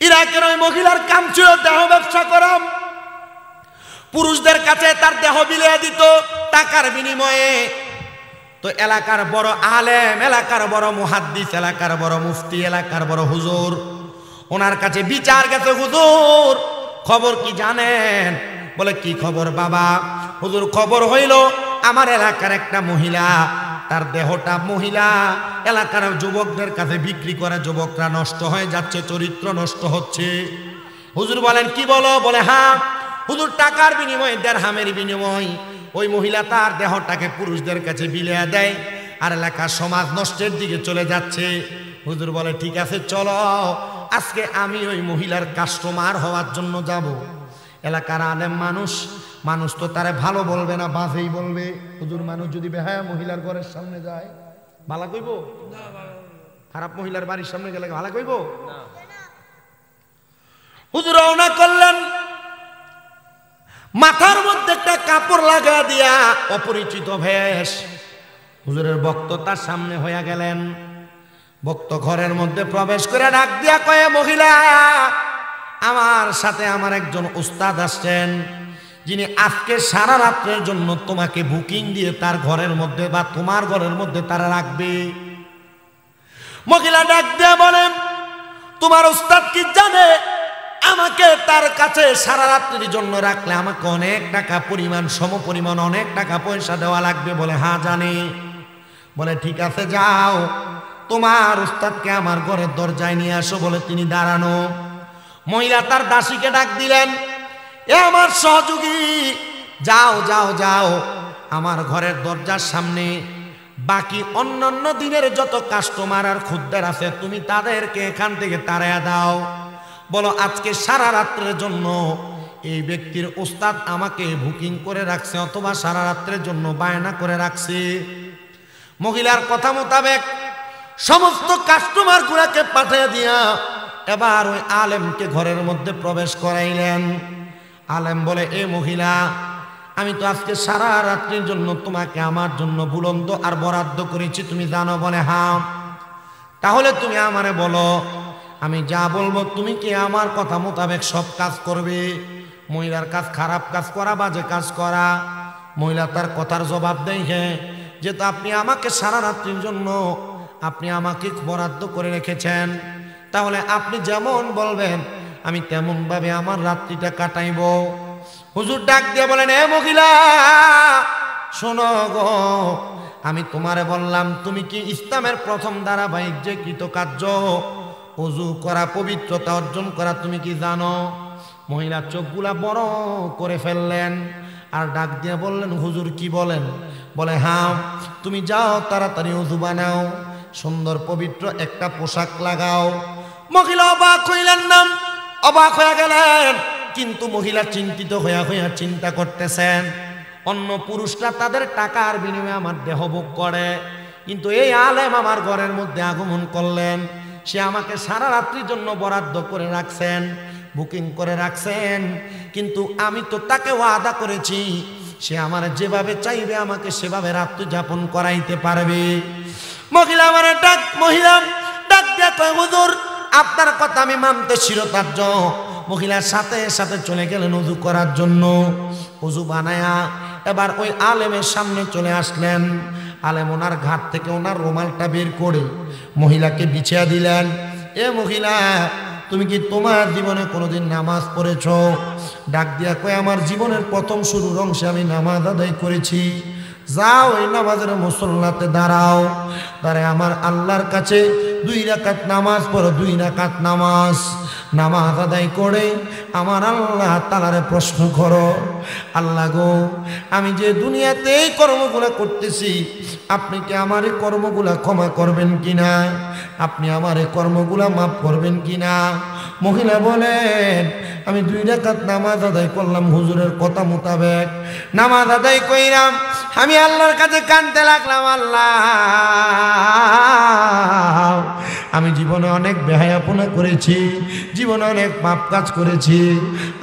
ইরাকের ওই মহিলার কাম ছিল দেহ ব্যবসা করা, পুরুষদের কাছে তার দেহ বিলিয়ে দিত টাকার বিনিময়ে। তো এলাকার বড় আলেম, এলাকার বড় মুহাদ্দিস, এলাকার বড় মুফতি, এলাকার বড় হুজুর, ওনার কাছে বিচার গেছে, হুজুর খবর কি জানেন? বলে কি খবর বাবা? হুজুর খবর হইল আমার এলাকার একটা মহিলা, তার দেহটা মহিলা এলাকার যুবকদের কাছে বিক্রি করে, যুবকরা নষ্ট হয়ে যাচ্ছে, চরিত্র নষ্ট হচ্ছে। হুজুর বলেন কি বলো? বলে হ্যাঁ হুজুর, টাকার বিনিময়ে, দেড়হামের বিনিময় ওই মহিলা তার দেহটাকে পুরুষদের কাছে বিলিয়ে দেয়। আর এলাকা সমাজ নষ্টের দিকে চলে যাচ্ছে। হুজুর বলে ঠিক আছে চলো, আজকে আমি ওই মহিলার কাস্টমার হওয়ার জন্য যাব। এলাকার আলেম মানুষ তো তারে ভালো বলবে না, বাজেই বলবে। হুজুর মানুষ যদি বেহায়া মহিলার ঘরের সামনে যায় ভালো কইব? খারাপ মহিলার বাড়ির সামনে গেলে ভালো কইব? হুজুর রওনা করলেন, মাথার মধ্যে একটা কাপড় লাগা দিয়া অপরিচিত ভেষ। হুজুরের বক্ত তার সামনে হইয়া গেলেন। বক্ত ঘরের মধ্যে প্রবেশ করে ডাক দিয়া কয়ে, মহিলা, আমার সাথে আমার একজন উস্তাদ আসছেন, যিনি আজকে সারা রাত্রের জন্য তোমাকে বুকিং দিয়ে তার ঘরের মধ্যে বা তোমার ঘরের মধ্যে তারা রাখবে। মহিলা ডাক দিয়া বলেন, তোমার উস্তাদ কি জানে আমাকে তার কাছে সারা রাত্রির জন্য রাখলে আমাকে অনেক টাকা পরিমাণ, সমপরিমাণ অনেক টাকা পয়সা দেওয়া লাগবে? বলে হ্যাঁ জানি। বলে ঠিক আছে যাও, তোমার উস্তাদকে আমার ঘরের দরজায় নিয়ে আসো। বলে তিনি দাঁড়ানো। মহিলা তার দাসীকে ডাক দিলেন, এ আমার সহযোগী, যাও যাও যাও আমার ঘরের দরজার সামনে বাকি অন্যান্য দিনের যত কাস্টমার আর খদ্দের আছে তুমি তাদেরকে এখান থেকে তাড়াইয়া দাও। বলো আজকে সারা রাত্রের জন্য এই ব্যক্তির উস্তাদ আমাকে বুকিং করে রাখছে, অথবা সারা রাত্রের জন্য বায়না করে রাখছে। মহিলার কথা মোতাবেক সমস্ত কাস্টমার গুলাকে পাঠিয়ে দিয়া এবার ওই আলেমকে ঘরের মধ্যে প্রবেশ করাইলেন। আলেম বলে, এ মহিলা, আমি তো আজকে সারা রাত্রির জন্য তোমাকে আমার জন্য বুলন্দ আর বরাদ্দ করেছি, তুমি জানো? বলে হ্যাঁ। তাহলে তুমি আমারে বলো, আমি যা বলবো তুমি কি আমার কথা মোতাবেক সব কাজ করবে? মহিলার কাজ খারাপ কাজ করা, বাজে কাজ করা। মহিলা তার কথার জবাব দেয়, হ্যাঁ, যেহেতু আপনি আমাকে সারা রাত্রির জন্য আপনি আমাকে বরাদ্দ করে রেখেছেন, তাহলে আপনি যেমন বলবেন আমি তেমন ভাবে আমার রাত্রিটা কাটাইব। হুজুর ডাক দিয়ে বলেন, এ মহিলা শোনো গো, আমি তোমারে বললাম তুমি কি ইসলামের প্রথম ধারাবাহিক যে কৃতকার্য ওযু করা, পবিত্রতা অর্জন করা, তুমি কি জানো? মহিলা চোখগুলা বড় করে ফেললেন আর ডাক দিয়ে বললেন, হুজুর কি বলেন? বলে হ্যাঁ, তুমি যাও তাড়াতাড়ি ওযু বানাও, সুন্দর পবিত্র একটা পোশাক লাগাও। মহিলা অবাক হইলেন না, অবাক হয়ে গেলেন, কিন্তু মহিলা চিন্তিত হইয়া চিন্তা করতেছেন, অন্য পুরুষরা তাদের টাকার বিনিময়ে আমার দেহ ভোগ করে, কিন্তু এই আলেম আমার ঘরের মধ্যে আগমন করলেন, সে আমাকে সারা রাত্রির জন্য বরাদ্দ করে রাখছেন, বুকিং করে রাখছেন, কিন্তু আমি তো তাকে ওয়াদা করেছি সে আমার যেভাবে চাইবে আমাকে সেভাবে রাত্রি যাপন করাইতে পারবে। মহিলা ডাক দিয়ে কয়, হুজুর আপনার কথা আমি মানতে শিরোধার্য। মহিলার সাথে সাথে চলে গেলেন ওযু করার জন্য। ওযু বানায়া এবার ওই আলেমের সামনে চলে আসলেন। আলেম ওনার ঘাট থেকে ওনার রুমালটা বের করে মহিলাকে বিছিয়ে দিলেন। এ মহিলা, তুমি কি তোমার জীবনে কোনোদিন নামাজ পড়েছ? ডাক দিয়া কয়, আমার জীবনের প্রথম শুরুর অংশে আমি নামাজ আদায় করেছি। যাও ওই নামাজের মুসল্লাতে দাঁড়াও, দাঁড়ায় আমার আল্লাহর কাছে 2 রাকাত নামাজ পড়ো, 2 রাকাত নামাজ আদায় করে আমার আল্লাহ তাআলারে প্রশ্ন করো, আল্লাহ গো, আমি যে দুনিয়াতে এই কর্মগুলো করতেছি আপনি কি আমার এই কর্মগুলা ক্ষমা করবেন কিনা? আপনি আমার এই কর্মগুলা মাফ করবেন কিনা? মহিলা বলেন, আমি 2 রাকাত নামাজ আদায় করলাম, হুজুরের কথা মোতাবেক নামাজ আদায় কইরাম, আমি আল্লাহর কাছে কাঁদতে লাগলাম, আল্লাহ আমি জীবনে অনেক বেহায়াপনা করেছি, জীবনে অনেক পাপ কাজ করেছি,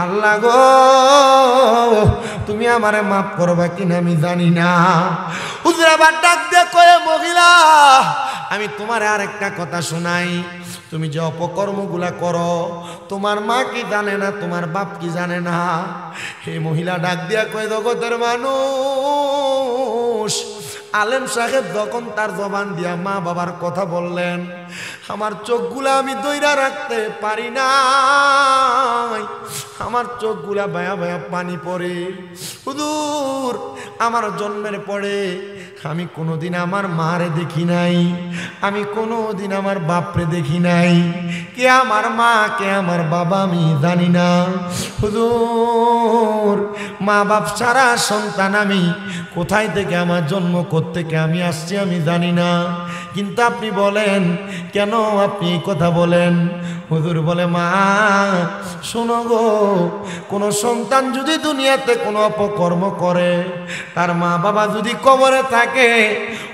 আল্লাহ গো তুমি আমারে মাফ করবা কিনা আমি জানি না। হুজুর আবার ডাক দিয়ে কয়ে, মহিলা আমি তোমার আর একটা কথা শোনাই, তুমি যে অপকর্মগুলা করো তোমার মা কি জানে না, তোমার বাপ কি জানে না? হে মহিলা ডাক দিয়া কয়ে, জগতের মানুষ, আলেম সাহেব যখন তার জবান দিয়া মা বাবার কথা বললেন, আমার চোখগুলা আমি দইরা রাখতে পারি না, আমার চোখগুলা বায়া বায়া পানি পড়ে। হুজুর আমার জন্মের পরে আমি কোনোদিন আমার মারে দেখি নাই, আমি কোনোদিন আমার বাপরে দেখি নাই, কে আমার মা কে আমার বাবা আমি জানি না। হুজুর, মা বাপ ছাড়া সন্তান আমি, কোথায় থেকে আমার জন্ম কোত্থেকে আমি আসছি আমি জানি না। কিন্তু আপনি বলেন কেন আপনি এই কথা বলেন? হুজুর বলে, মা শোনো গো, কোনো সন্তান যদি দুনিয়াতে কোনো অপকর্ম করে, তার মা বাবা যদি কবরে থাকে,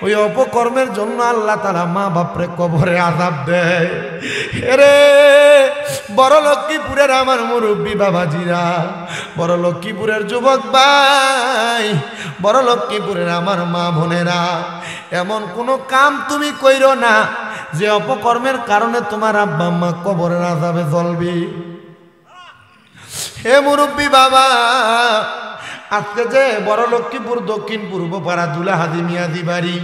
ওই অপকর্মের জন্য আল্লাহ তাআলা মা বাপরে কবরে আযাব দেয়। এরে বড় লক্ষ্মীপুরের আমার মুরব্বী বাবাজিরা, বড় লক্ষ্মীপুরের যুবক ভাই, বড় লক্ষ্মীপুরের আমার মা বোনেরা, এমন কোনো কাম তুমি কইরো না যে অপকর্মের কারণে তোমার আব্বা আম্মা কবরের আযাবে জ্বলবে। হে মুরব্বী বাবা, আজকে যে বড় লক্ষ্মীপুর দক্ষিণ পূর্ব পাড়া দুলা হাজি মিয়াজি বাড়ি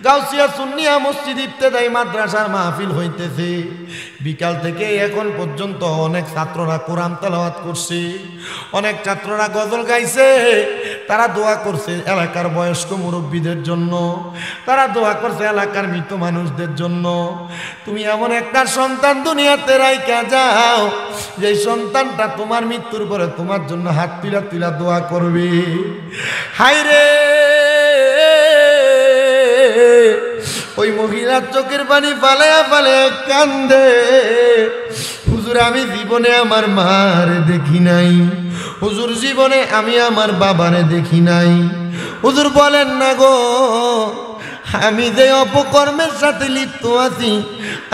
গাউসিয়া সুন্নিয়া মসজিদ ইবতেদায়ী মাদ্রাসার মাহফিল হইতেছে, বিকাল থেকে এখন পর্যন্ত অনেক ছাত্ররা কোরআন তেলাওয়াত করছে, অনেক ছাত্ররা গজল গাইছে, তারা দোয়া করছে এলাকার বয়স্ক মুরব্বীদের জন্য, তারা দোয়া করছে এলাকার মৃত মানুষদের জন্য। তুমি এমন একটা সন্তান দুনিয়াতে রাইখা যাও, যে সন্তানটা তোমার মৃত্যুর পরে তোমার জন্য হাত তুলা তুলা দোয়া করবে। হায়রে ওই মহিলার চোখের পানি ফালায়া ফালায়া কান্দে, হুজুর আমি জীবনে আমার মারে দেখি নাই, হুজুর জীবনে আমি আমার বাবারে দেখি নাই। হুজুর বলেন না গো, আমি যে অপকর্মের সাথে লিপ্ত আছি,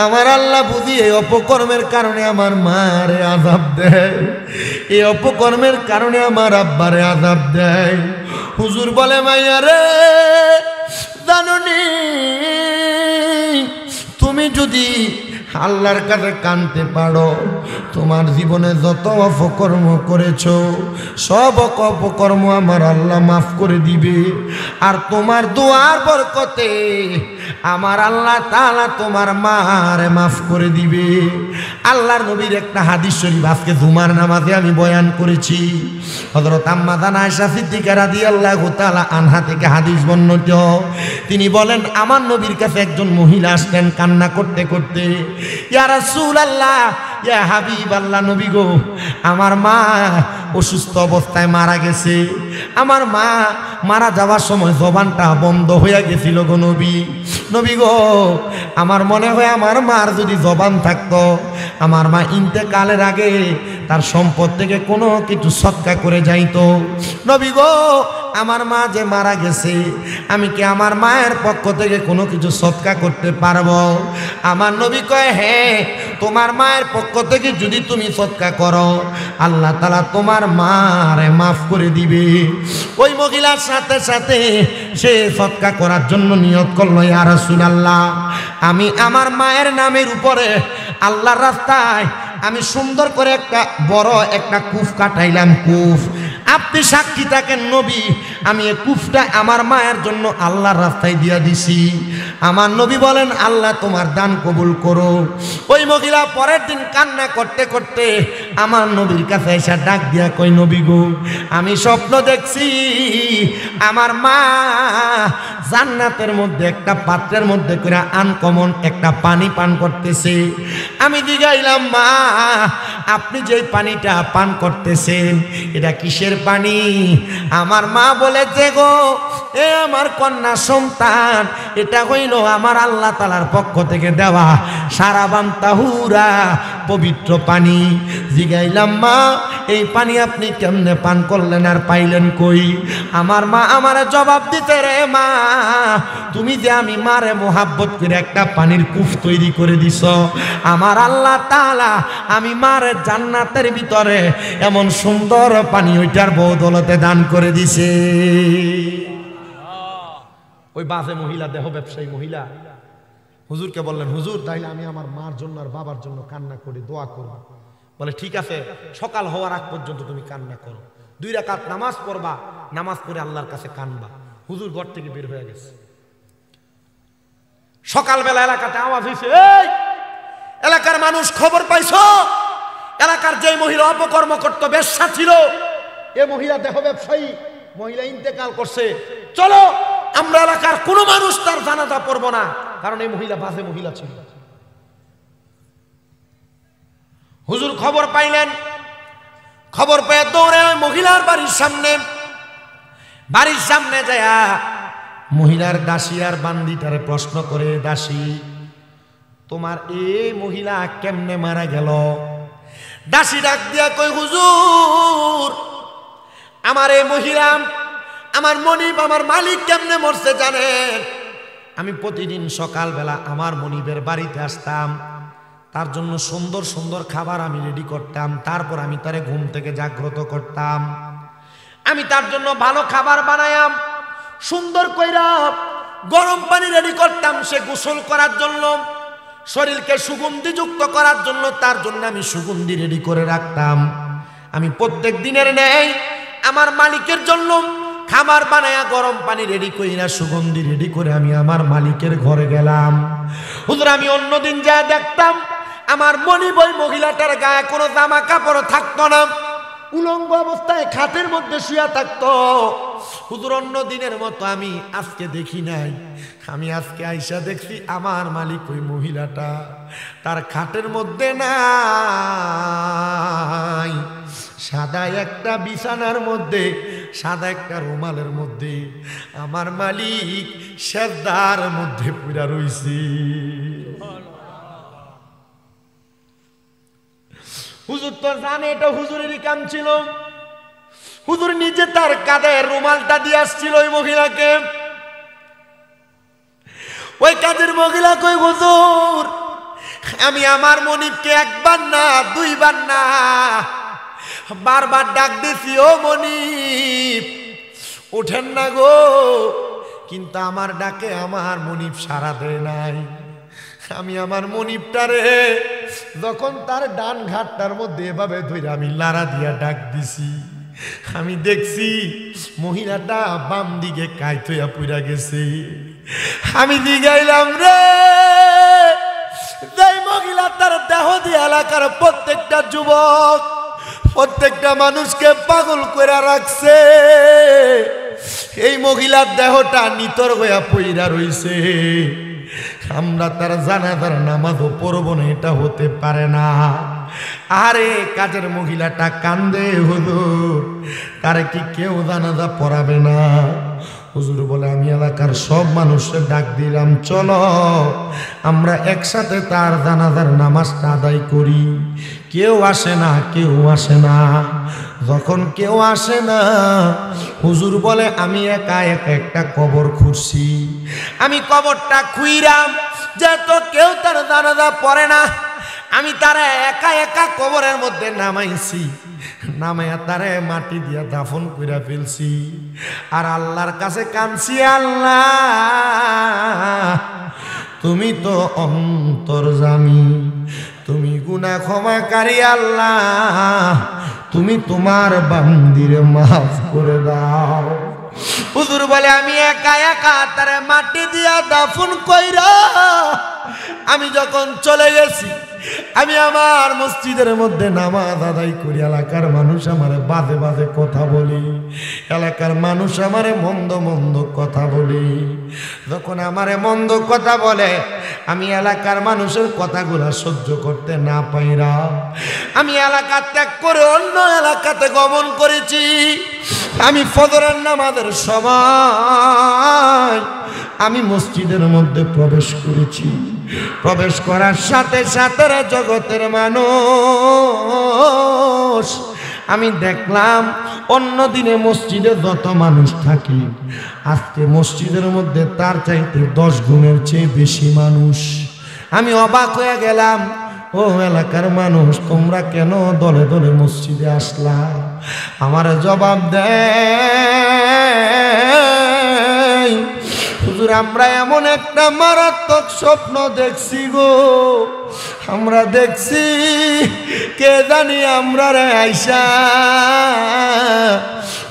আমার আল্লাহ বুঝি এই অপকর্মের কারণে আমার মারে আযাব দেয়, এই অপকর্মের কারণে আমার আব্বারে আযাব দেয়। হুজুর বলে, মাইয়া রে জানুনি, তুমি যদি আল্লাহর কাছে কানতে পারো, তোমার জীবনে যত অপকর্ম করেছো সব অপকর্ম আমার আল্লাহ মাফ করে দিবে। আর তোমার দোয়ার বরকতে আমার আল্লাহ তাআলা তোমার মারে মাফ করে দিবে। আল্লাহর নবীর একটা হাদিস শরীফ আজকে জুমার নামাজে আমি বয়ান করেছি। হযরত আম্মা জান আয়েশা সিদ্দিকা রাদিয়াল্লাহু তাআলা আনহা থেকে হাদিস বর্ণিত। তিনি বলেন, আমার নবীর কাছে একজন মহিলা আসলেন কান্না করতে করতে, ইয়া রাসূলুল্লাহ, ইয়া হাবিবাল্লাহ, নবী গো, আমার মা অসুস্থ অবস্থায় মারা গেছে, আমার মা মারা যাওয়ার সময় জবানটা বন্ধ হয়ে গেছিল গো নবী। নবী গো, আমার মনে হয় আমার মার যদি জবান থাকতো, আমার মা ইন্তেকালের আগে তার সম্পদ থেকে কোনো কিছু সদকা করে যাইতো। নবী গো, আমার মা যে মারা গেছে, আমি কি আমার মায়ের পক্ষ থেকে কোনো কিছু সদকা করতে পারবো? আমার নবী কয়, হ্যাঁ, তোমার মায়ের পক্ষ থেকে যদি তুমি সদকা করো, আল্লাহ তাআলা তোমার মারে মাফ করে দিবে। ওই মহিলার সাথে সাথে সে সদকা করার জন্য নিয়ত করলো, ইয়া রাসূলুল্লাহ, আমি আমার মায়ের নামের উপরে আল্লাহর রাস্তায় আমি সুন্দর করে একটা বড় একটা কূপ কাটাইলাম, কূপ। আপনি সাক্ষী থাকেন নবী, আমি এই কূপটা আমার মায়ের জন্য আল্লাহর রাস্তায় দিয়া দিছি। আমার নবী বলেন, আল্লাহ তোমার দান কবুল করো। ওই মহিলা পরের দিন কান্না করতে করতে আমার নবীর কাছে এসে ডাক দিয়া কই, নবী গো, আমি স্বপ্ন দেখছি আমার মা জান্নাতের মধ্যে একটা পাত্রের মধ্যে করে আনকমন একটা পানি পান করতেছে। আমি জিগাইলাম, মা আপনি যে পানিটা পান করতেছেন এটা কিসের পানি? আমার মা বলেছে, গো এ আমার কন্যা সন্তান, এটা হইল আমার আল্লাহ তাআলার পক্ষ থেকে দেওয়া সারাবান তাহুরা পবিত্র পানি। জিগাইলাম, মা এই পানি আপনি কেমনে পান করলেন আর পাইলেন কই? আমার মা আমার জবাব দিতে, রে মা, তুমি যে আমি মারে মোহাব্বত করে একটা পানির কূপ তৈরি করে দিছ, আমার আল্লাহ তাআলা আমি মারে জান্নাতের ভিতরে এমন সুন্দর পানি ওইটার বদৌলতে দান করে দিছে। ওই বাজে মহিলা, দেহ ব্যবসায়ী মহিলা হুজুরকে বললেন, হুজুর তাইলে আমি আমার মার জন্য আর বাবার জন্য কান্না করি, দোয়া করব। বলে, ঠিক আছে, সকাল হওয়ার আগ পর্যন্ত তুমি কান্না করো, 2 রাকাত নামাজ পড়বা, নামাজ পড়ে আল্লাহর কাছে কানবা। হুজুর ঘর থেকে বের হয়ে গেছে। সকালবেলা এলাকাতে আওয়াজ হয়েছে, এই এলাকার মানুষ খবর পাইছো, এলাকার যে মহিলা অপকর্ম করতো, বেশ্যা ছিল, এ মহিলা দেহ ব্যবসায়ী, মহিলা ইন্তেকাল করছে, চলো আমরা এলাকার কোনো মানুষ তার জানাজা পড়ব না, কারণ এই মহিলা বাজে মহিলা ছিল। হুজুর খবর পাইলেন, খবর পেয়ে দৌড়ে ওই মহিলার বাড়ির সামনে যায় মহিলার দাসী আর বান্দিটারে প্রশ্ন করে, দাসী তোমার এই মহিলা কেমনে মারা গেল? দাসী ডাক দিয়া কই, হুজুর আমার এই মহিলা, আমার মনিব, আমার মালিক কেমনে মরছে জানেন? আমি প্রতিদিন সকালবেলা আমার মনিবের বাড়িতে আসতাম, তার জন্য সুন্দর সুন্দর খাবার আমি রেডি করতাম, তারপর আমি তারে ঘুম থেকে জাগ্রত করতাম। আমি তার জন্য ভালো খাবার বানায়াম, সুন্দর কইরা গরম পানি রেডি করতাম সে গোসল করার জন্য, শরীরকে সুগন্ধিযুক্ত করার জন্য তার জন্য আমি সুগন্ধি রেডি করে রাখতাম। আমি প্রত্যেক দিনের ন্যায় আমার মালিকের জন্য খাবার বানায়া গরম পানি রেডি কইরা সুগন্ধি রেডি করে আমি আমার মালিকের ঘরে গেলাম। হুজুর আমি অন্যদিন যা দেখতাম আমার মনিব ওই মহিলাটার গায়ে কোনো জামা কাপড় থাকতো না, উলঙ্গ অবস্থায় খাটের মধ্যে শুয়ে থাকতো। হুজুর অন্য দিনের মতো আমি আজকে দেখি নাই, আমি আজকে আইসা দেখছি আমার মালিক ওই মহিলাটা তার খাটের মধ্যে নাই, সাদা একটা বিছানার মধ্যে, সাদা একটা রুমালের মধ্যে আমার মালিক সেজদার মধ্যে পুরা রইছে। হুজুর তো জানে এটা হুজুরেরই কাম ছিল। হুজুর নিজে তার কাঁধে রুমালটা দিয়ে আসছিল ওই মহিলাকে। ওই কাজের মহিলা কই, হুজুর আমি আমার মনিবকে একবার না দুইবার না বারবার ডাক দিছি, ও মনিব ওঠেন না গো, কিন্তু আমার ডাকে আমার মনিব সাড়া দেয় নাই। আমি আমার মনিবটারে যখন তার ডান ঘাটটার মধ্যে এভাবে ধরে আমি লাড়া দিয়া ডাক দিছি, আমি দেখছি মহিলাটা বাম দিকে কাইত হইয়া পুরা গেছে। আমি জিগাইলাম, রে যেই মহিলা তার দেহ দিয়ে এলাকার প্রত্যেকটা যুবক, প্রত্যেকটা মানুষকে পাগল করে রাখছে, এই মহিলার দেহটা নিতর হইয়া পইরা রইছে, আমরা তার জানাজার নামাজও পড়ব না, এটা হতে পারে না। আরে কাজের মহিলাটা কান্দে, হুজুর তারে কি কেউ জানাজা পড়াবে না? হুজুর বলে, আমি এলাকার সব মানুষের ডাক দিলাম, চলো আমরা একসাথে তার জানাজার নামাজটা আদায় করি। কেউ আসে না, কেউ আসে না। যখন কেউ আসে না, হুজুর বলে, আমি একা একা একটা কবর খুঁড়ছি। আমি কবরটা খুইরাম, যেহেতু কেউ তার জানাজা পড়ে না, আমি তারা একা একা কবরের মধ্যে নামাইছি, নামাইয়া তারে মাটি দিয়া দাফন কইরা ফেলছি। আর আল্লাহর কাছে কাঁদছি, আল্লাহ তুমি তো অন্তর্যামী, তুমি গুনাহ ক্ষমাকারী, আল্লাহ তুমি তোমার বান্দিরে মাফ করে দাও। হুজুর বলে, আমি একা একা তারে মাটি দিয়া দাফন কইরা আমি যখন চলে গেছি, আমি আমার মসজিদের মধ্যে নামাজ আদায় করি, এলাকার মানুষ আমারে বাজে বাজে কথা বলি, এলাকার মানুষ আমারে মন্দ মন্দ কথা বলি। যখন আমারে মন্দ কথা বলে, আমি এলাকার মানুষের কথাগুলো সহ্য করতে না পাইরা আমি এলাকা ত্যাগ করে অন্য এলাকাতে গমন করেছি। আমি ফজরের নামাজের সময় আমি মসজিদের মধ্যে প্রবেশ করেছি। প্রবেশ করার সাথে সাথে জগতের মানুষ আমি দেখলাম, অন্য দিনে মসজিদে যত মানুষ থাকে, আজকে মসজিদের মধ্যে তার চাইতে 10 গুণের চেয়ে বেশি মানুষ। আমি অবাক হয়ে গেলাম, ও এলাকার মানুষ, তোমরা কেন দলে দলে মসজিদে আসলা? আমার জবাব দেয়, হুজুর আমরা এমন একটা মারাত্মক স্বপ্ন দেখছি গো, আমরা দেখছি কে জানি আমরা রে আইসা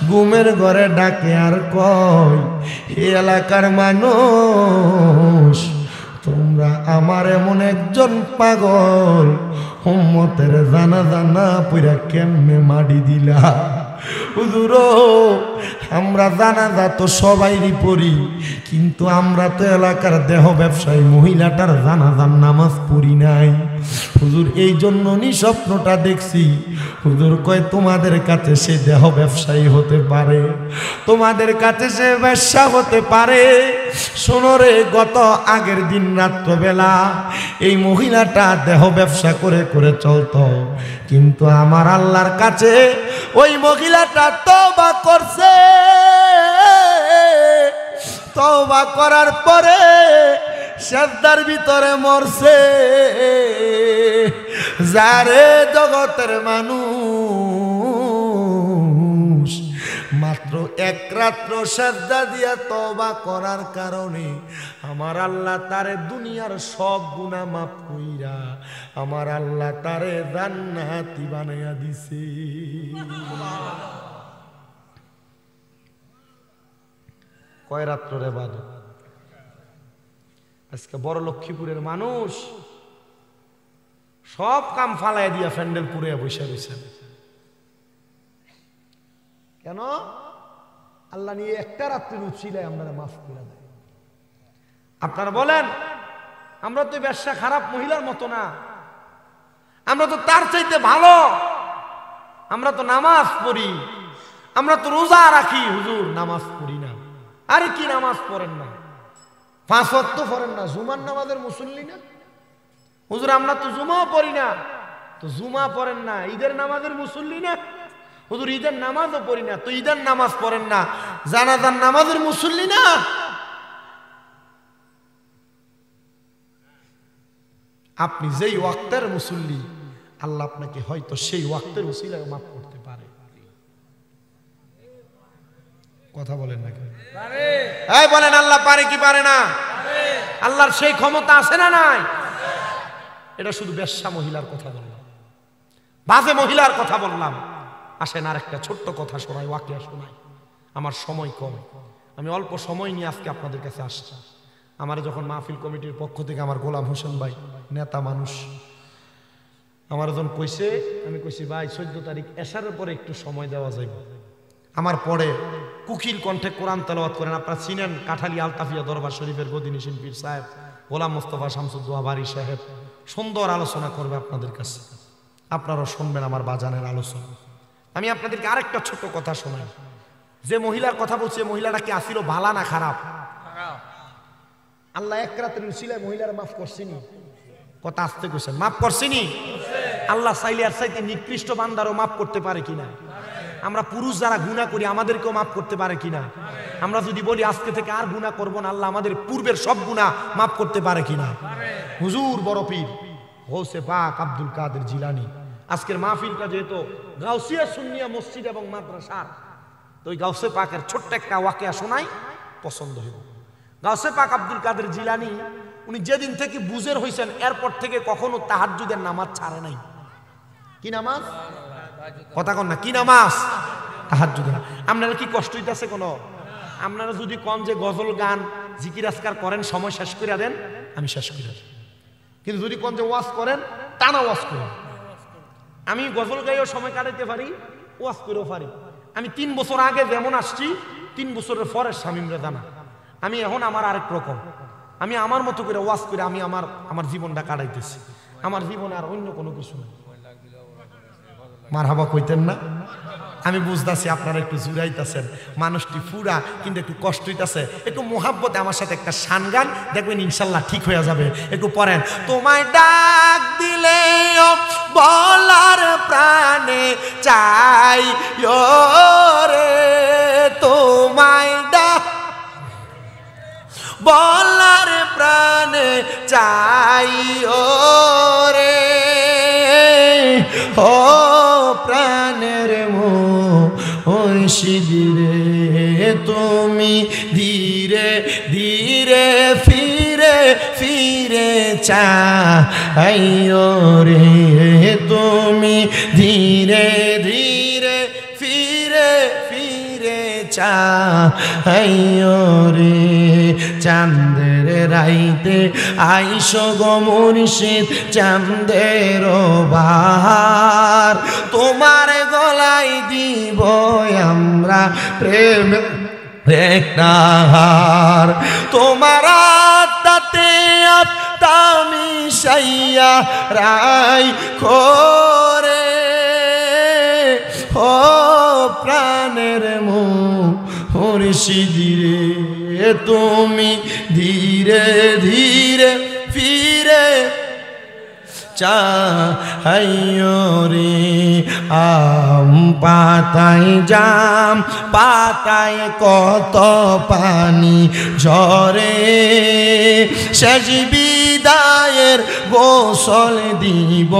ঘুমের ঘরে ডাকে আর কয়, এই এলাকার মানুষ তোমরা আমার এমন একজন পাগল উম্মতের জানা জানা পুরা কেমনে মাটি দিলা। হুজুর আমরা জানাজা তো সবাইরই পড়ি, কিন্তু আমরা তো এলাকার দেহ ব্যবসায়ী মহিলাটার জানাজার নামাজ পড়ি নাই। হুজুর এই জন্য স্বপ্নটা দেখছি। হুজুর কয় তোমাদের কাছে সে দেহ ব্যবসায়ী হতে পারে, তোমাদের কাছে সে ব্যবসা হতে পারে। শোনো রে, গত আগের দিন রাত্রবেলা এই মহিলাটা দেহ ব্যবসা করে করে চলতো, কিন্তু আমার আল্লাহর কাছে ওই মহিলাটা তওবা করছে। তওবা করার পরে সেজদার ভিতরে মরছে। যারে জগতের মানুষ মাত্র এক রাত্র সেজদা দিয়া তওবা করার কারণে আমার আল্লাহ তারে দুনিয়ার সব গুনাহ মাফ কইরা আমার আল্লাহ তারে জান্নাতি বানাইয়া দিছে। কয় রাত্র রে বাদ। আজকে বড় লক্ষ্মীপুরের মানুষ সব কাম ফালাই দিয়া প্যান্ডেল পুরে বসে রয়েছেন। কেন? আল্লাহ নিয়ে একটা রাত্রির উচিলায় আমরা মাফ করে দেয়। আপনারা বলেন আমরা তো ব্যবসা খারাপ মহিলার মতো না, আমরা তো তার চাইতে ভালো। আমরা তো নামাজ পড়ি, আমরা তো রোজা রাখি। হুজুর নামাজ পড়ি না। আরে কি নামাজ পড়েন না? 5 ওয়াক্ত পড়েন না? জুমার নামাজের মুসল্লি না? হুজুর আমরা তো জুমাও পড়ি না। তো জুমা পড়েন না, ঈদের নামাজের মুসল্লি না? হুজুর ঈদের নামাজও পড়ি না। তো ঈদের নামাজ পড়েন না, জানাজার নামাজের মুসল্লি না? আপনি যেই ওয়াক্তের মুসল্লি, আল্লাহ আপনাকে হয়তো সেই ওয়াক্তের উসিলায় মাফ করতে পারে। কথা বলেন না কেন? এই বলেন আল্লাহ পারে কি পারে না? আল্লাহর সেই ক্ষমতা আছে না নাই? এটা শুধু বেশ্যা মহিলার কথা বললাম, বাজে মহিলার কথা বললাম। আসেন আর একটা ছোট্ট কথা শোনাই, ওয়াকিয়া শোনাই। আমার সময় কম, আমি অল্প সময় নিয়ে আজকে আপনাদের কাছে আসছি। আমার যখন মাহফিল কমিটির পক্ষ থেকে আমার গোলাম হোসেন ভাই নেতা মানুষ আমার যখন কইছে, আমি কইছি ভাই 14 তারিখ এশারের পরে একটু সময় দেওয়া যাবে। আমার পরে কুকির কণ্ঠে কোরআন তেলাওয়াত করেন, আপনারা চিনেন কাঠালি আলতাফিয়া দরবার শরীফের গদিনিশিন পীর সাহেব গোলাম মোস্তফা শামসুদ্দোহা বাড়ি সাহেব সুন্দর আলোচনা করবে আপনাদের কাছে, আপনারাও শুনবেন আমার বাজানের আলোচনা। আমি আপনাদেরকে আরেকটা ছোট কথা শোনাই। যে মহিলার কথা বলছে, মহিলাটা কি আসিল ভালা না খারাপ? আল্লাহ এক রাতের উসিলায় মহিলার মাফ করছিনি? কথা আসতে কইছেন, মাফ করছিনি? আল্লাহ চাইলে আর চাইতে নিকৃষ্ট বান্দারও মাফ করতে পারে কিনা? আমরা পুরুষ যারা গুনাহ করি আমাদেরকেও মাফ করতে পারে কিনা? আমরা যদি বলি আজকে থেকে আর গুনাহ করব না, আল্লাহ আমাদের পূর্বের সব গুনাহ মাফ করতে পারে কিনা? হুজুর বড় পীর গৌসে পাক আব্দুল কাদের জিলানী, আজকের মাহফিলটা যেহেতু গাউসিয়া সুন্নিয়া মসজিদ এবং মাদ্রাসার, তো ওই গাউসে পাকের ছোট্ট একটা ওয়াকিয়া শোনাই, পছন্দ হইব। গাউসে পাক আব্দুল কাদের জিলানী উনি যেদিন থেকে বুজের হইছেন এরপর থেকে কখনো তাহাজ্জুদের নামাজ ছাড়ে নাই। কি নামাজ? কথা কন না, কি নামাজ? তাহাজ্জুদের। আপনারা কি কষ্ট হইতাছে কোনো? আপনারা যদি কন যে গজল গান জিকির আজকার করেন সময় শেষ করে দেন, আমি শেষ করে দেব। কিন্তু যদি কোন যে ওয়াজ করেন টানা ওয়াজ করেন, আমি গজল গাইও সময় কাটাইতে পারি, ওয়াজ করেও পারি। আমি 3 বছর আগে যেমন আসছি, 3 বছরের পরে স্বামীরা জানা আমি এখন আমার আরেক রকম। আমি আমার মতো করে ওয়াজ করে আমি আমার জীবনটা কাটাইতেছি। আমার জীবনে আর অন্য কোনো কিছু নেই। মারহাবা কইতেন না? আমি বুঝতেছি আপনারা একটু জুড়াইতেছেন, মানুষটি পুরা কিন্তু একটু কষ্ট হইতেছে। একটু মোহাব্বতে আমার সাথে একটা শান গান দেখবেন, ইনশাল্লাহ ঠিক হয়ে যাবে। একটু পড়েন। তোমায় ডাক দিলে বলার প্রাণে চাই রে, তোমায় ডাক বলার প্রাণে চাই রে, ও প্রাণের মুর্শিদরে, তুমি ধীরে ধীরে ফিরে ফিরে চাইও রে, তুমি ধীরে ধীরে ফিরে ফিরে চাইও রে, চাঁদের রাইতে আইসো গো মুর্শিদ চাঁদের বাহার, তোমার গলায় দিব আমরা প্রেম একটা হার তোমার আত্মাতে আত্মা মিশাইয়া রাই করে ও প্রাণের মুর্শিদিরে তুমি ধীরে ধীরে ফিরে চাহাইরে আম পাতায় জাম পাতায় কত পানি ঝরে শেষ বিদায়ের গোসল দিব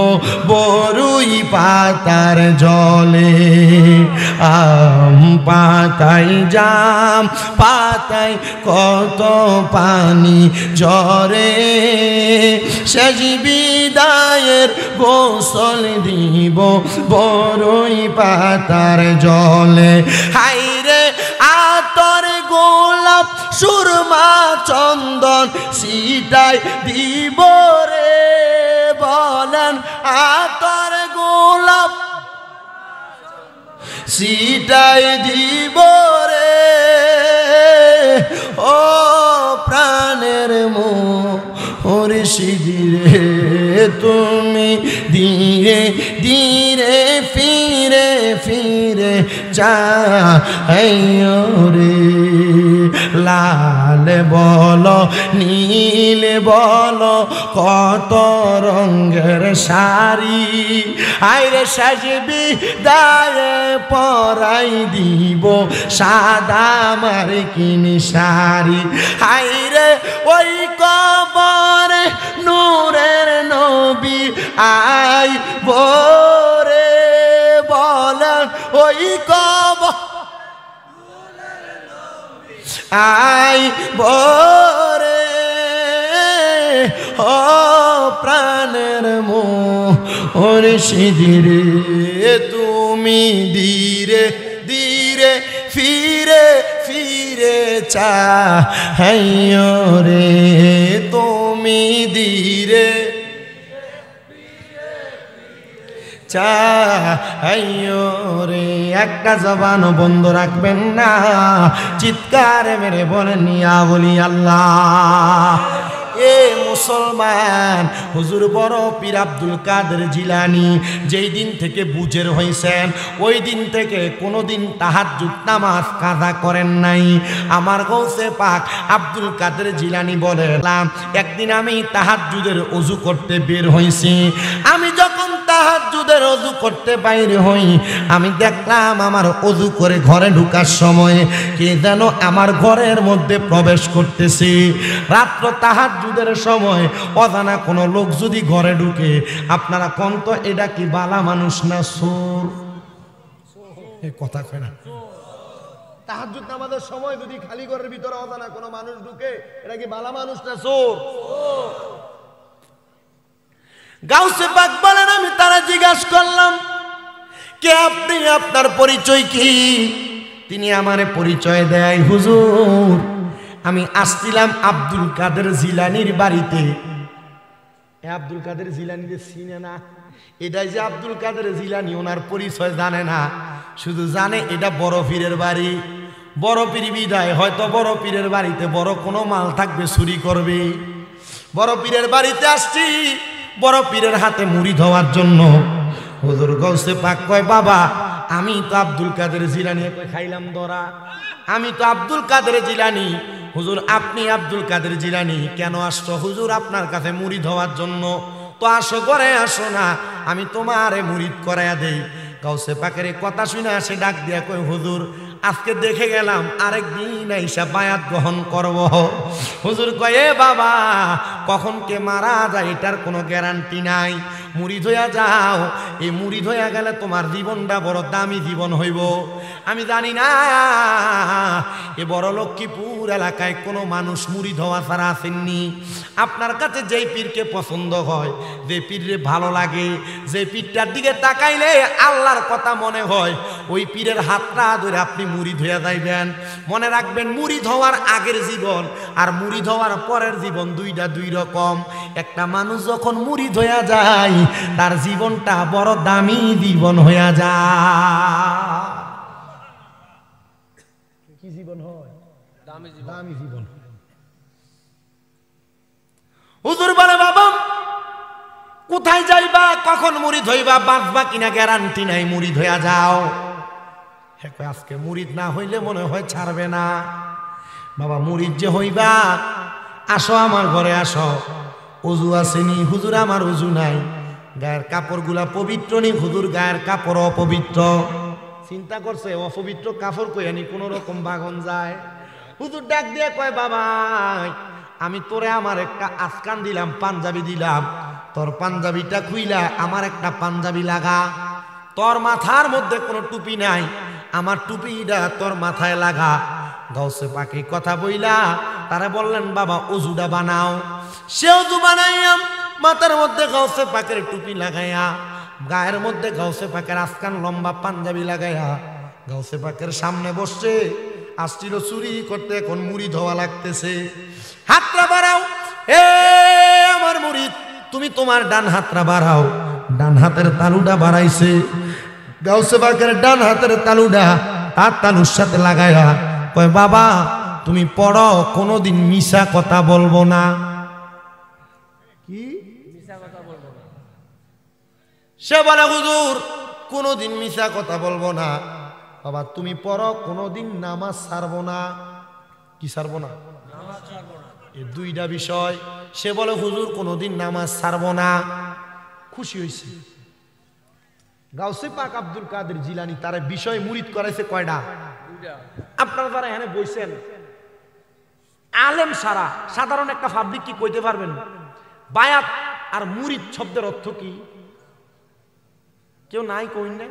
বরুই পাতার জলে আম পাতায় জাম পাতায় কত পানি ঝরে শেষ বিদায়ের গোসল দিব বরুই পাতার জলে হাইরে আতর গোলাপ সুরমা চন্দন সিটাই দিব রে বলেন আতর গোলাপ সিটাই দিব রে ও প্রাণের মুর্শিদিরে তুমি ধীরে ধীরে ফিরে ফিরে যাইও রে লাল বলো নীল বলো কত রঙের শাড়ি আইরে সাজবি দায়ে পরাই দিব সাদা মার্কিন শাড়ি আইরে ওই কবরে নূরের নবী আই বরে বলেন ওই কবর আই বরে ও প্রাণের মুর্শিদিরে তুমি ধীরে ধীরে ফিরে ফিরে চাহাইও রে তুমি ধীরে চাহাইও রে একটা জবান বন্ধ রাখবেন না চিৎকার মেরে বলেন ইয়া বলি আল্লাহ এ মুসলমান হুজুর বড় পীর আব্দুল কাদের জিলানী যেই দিন থেকে বুঝের হয়েছেন ওই দিন থেকে কোনোদিন তাহাজ্জুদ নামাজ কাজা করেন নাই আমার গৌসে পাক আব্দুল কাদের জিলানী বলেন একদিন আমি তাহাজ্জুদের ওযু করতে বের হইছি আমি যখন তাহাজ্জুদের ওযু করতে বাইরে হই আমি দেখলাম আমার ওযু করে ঘরে ঢোকার সময় কে যেন আমার ঘরের মধ্যে প্রবেশ করতেছে রাত্র তাহাজ্জুদের সময় অজানা কোনো লোক যদি ঘরে ঢুকে আপনারা কোন তো এটা কি বালা মানুষ না চোর এই কথা কয় না তাহাজ্জুদ নামাজের সময় যদি খালি ঘরের ভিতরে অজানা কোনো মানুষ ঢুকে এটা কি বালা মানুষ না চোর গাউসে পাক বলেন আমি তারা জিজ্ঞাসা করলাম কে আপনি আপনার পরিচয় কি তিনি আমারে পরিচয় দেয় হুজুর আমি আসছিলাম আব্দুল কাদের জিলানীর বাড়িতে আব্দুল কাদের জিলানী যে চিনে না এটাই যে আব্দুল কাদের জিলানী ওনার পরিচয় জানে না শুধু জানে এটা বড় পীরের বাড়ি বড় পীর বিদায় হয়তো বড় পীরের বাড়িতে বড় কোনো মাল থাকবে চুরি করবে বড় পীরের বাড়িতে আসছি বড় পীরের হাতে মুড়ি ধোয়ার জন্য হুজুর গৌসে পাক কয় বাবা আমি তো আব্দুল কাদের জিলানী খাইলাম ধরা আমি তো আব্দুল কাদের জিলানী হুজুর আপনি আব্দুল কাদের জিলানী কেন আসছো হুজুর আপনার কাছে মুড়ি ধোয়ার জন্য তো আসো ঘরে আসো না আমি তোমারে মুরিদ করাইয়া দেই গাউসে পাকের কথা শুনে আসে ডাক দিয়া কয় হুজুর আজকে দেখে গেলাম আরেকদিন আইসা বায়াত গ্রহণ করব হুজুর কয় এ বাবা কখন কে মারা যায় এটার কোনো গ্যারান্টি নাই মুরিদ হইয়া যাও এই মুরিদ হইয়া গেলে তোমার জীবনটা বড় দামি জীবন হইব আমি জানি না এ বড় লক্ষ্মীপুর এলাকায় কোনো মানুষ মুরিদ হওয়া ছাড়া আসেননি আপনার কাছে যেই পীরকে পছন্দ হয় যে পীরে ভালো লাগে যে পীরটার দিকে তাকাইলে আল্লাহর কথা মনে হয় ওই পীরের হাতটা ধরে আপনি মুরিদ হইয়া যাইবেন মনে রাখবেন মুরিদ হওয়ার আগের জীবন আর মুরিদ হওয়ার পরের জীবন দুইটা দুই রকম একটা মানুষ যখন মুরিদ হইয়া যায় তার জীবনটা বড় দামি জীবন হইয়া যায় দামি জীবন। হুজুর বলে বাবা কোথায় যাইবা, কখন মুরিদ হইবা, বাঁচবা কিনা গ্যারান্টি নাই, মুরিদ হইয়া যাও। আজকে মুরিদ না হইলে মনে হয় ছাড়বে না। বাবা মুরিদ যে হইবা, আসো আমার ঘরে আসো। অজু আসেনি হুজুর, আমার অজু নাই। গায়ের কাপড়গুলা পবিত্র নি হুজুর, গায়ের কাপড় অপবিত্র। চিন্তা করছে অপবিত্র কাপড় কইয়ানি কোন রকম বাগন যায়। হুজুর ডাক দিয়ে কয় বাবা আমি তোরে আমার একটা আজকান দিলাম, পাঞ্জাবি দিলাম, তোর পাঞ্জাবিটা খুইলা আমার একটা পাঞ্জাবি লাগা। তোর মাথার মধ্যে কোনো টুপি নাই, আমার টুপিটা তোর মাথায় লাগা। গাউসে পাকে কথা বইলা তারা বললেন বাবা অজুটা বানাও। সে অজু বানাইয়া মাথার মধ্যে গাউসে পাকের টুপি লাগাইয়া, গায়ের মধ্যে গাউসে পাকের আজকান লম্বা পাঞ্জাবি লাগাইয়া গাউসে পাকের সামনে বসছে। আসছিল চুরি করতে, এখন মুরিদ হওয়া লাগতেছে। হাতটা বাড়াও এ আমার মুরিদ, তুমি তোমার ডান হাতটা বাড়াও। ডান হাতের তালুটা বাড়াইছে। গাউসে পাকের ডান হাতের তালুটা তার তালুর সাথে লাগাইয়া কয় বাবা তুমি পড়ো, কোনোদিন মিশা কথা বলবো না। কি মিশা কথা বলবো না? সে বলে হুজুর কোনোদিন মিশা কথা বলবো না। বাবা তুমি পড়ো, কোনোদিন নামাজ ছাড়বো না। কি ছাড়বো না? নামাজ ছাড়বো না। এই দুইটা বিষয়। সে বলে হুজুর কোনোদিন নামাজ ছাড়বো না। খুশি হয়েছে। গাউসে পাক আব্দুল কাদের জিলানী তার বিষয় মুরিদ করাইছে কয়টা? আপনারা যারা এখানে বইছেন আলেম সারা সাধারণ একটা পাবলিক কি কইতে পারবেন বায়াত আর মুরিদ শব্দের অর্থ কি? কেউ নাই কইন না?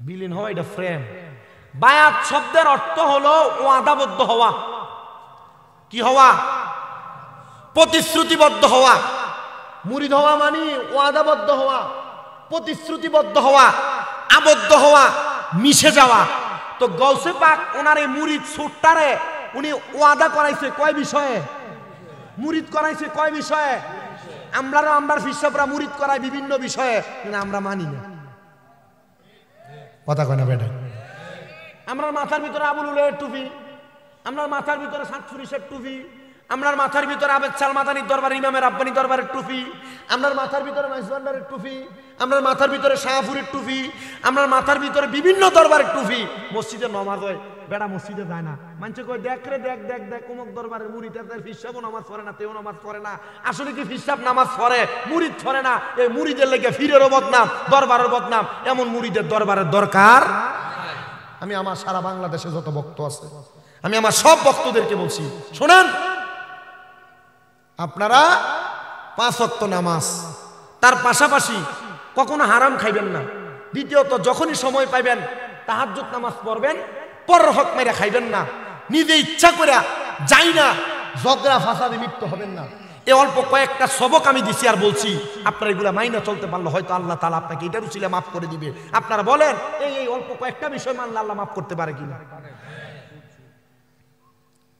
বিলীন হওয়া, এটা ফ্রেম। বায়াত শব্দের অর্থ হলো ওয়াদাবদ্ধ হওয়া। কি হওয়া? প্রতিশ্রুতিবদ্ধ হওয়া। মুরিদ হওয়া মানে ওয়াদাবদ্ধ হওয়া, প্রতিশ্রুতিবদ্ধ হওয়া, আবদ্ধ হওয়া, মিশে যাওয়া। তো গাউসে পাক ওনার এই মুরিদ সুট্টারে উনি ওয়াদা করাইছে কয় বিষয়ে? মুরিদ করাইছে কয় বিষয়ে? আমরা ফিরসাবরা মুরিদ করাই বিভিন্ন বিষয়ে, কিন্তু আমরা মানি না। কথা কয় না বেটা? আমরা মাথার ভিতরে আবুল উলের টুপি, আমরা মাথার ভিতরে সাতফুরিশের টুপি, আমরার মাথার ভিতরে আবেদ সালমাদানির দরবারে ইমামের আব্বানি দরবারের টুপি, আমরার মাথার ভিতরে মাইজবান্ডারের টুপি, আমরার মাথার ভিতরে শাহপুরের টুপি, আমরার মাথার ভিতরে বিভিন্ন দরবারের টুপি। মসজিদে নমাজ হয়, বেটা মসজিদে যায় না। মানুষ কয় দেখ রে দেখ দেখ দেখ অমুক দরবারের মুরিদ, তার ফিরসাবও নামাজ পড়ে না, তেও নামাজ পড়ে না। আসলে কি ফিরসাব নামাজ পড়ে, মুরিদ পড়ে না? এই মুরিদের লেগে ফিরেরও বদনাম, দরবারের বদনাম। এমন মুরিদের দরবারের দরকার। আমি আমার সারা বাংলাদেশে যত ভক্ত আছে আমি আমার সব ভক্তদেরকে বলছি, শোনেন আপনারা 5 ওয়াক্ত নামাজ, তার পাশাপাশি কখনো হারাম খাইবেন না। দ্বিতীয়ত যখনই সময় পাইবেন তাহাজ্জুদ নামাজ পড়বেন, পরের হক মেরে খাইবেন না। নিজে ইচ্ছা করে যাই না ঝগড়া ফাসাদে লিপ্ত হবেন না। এই অল্প কয়েকটা সবক আমি দিছি আর বলছি, আপনারা এগুলা মাইনা চলতে পারলে হয়তো আল্লাহ তাআলা আপনাকে এটার উসিলা মাফ করে দিবে। আপনারা বলেন এই অল্প কয়েকটা বিষয় মানলে আল্লাহ মাফ করতে পারে কিনা?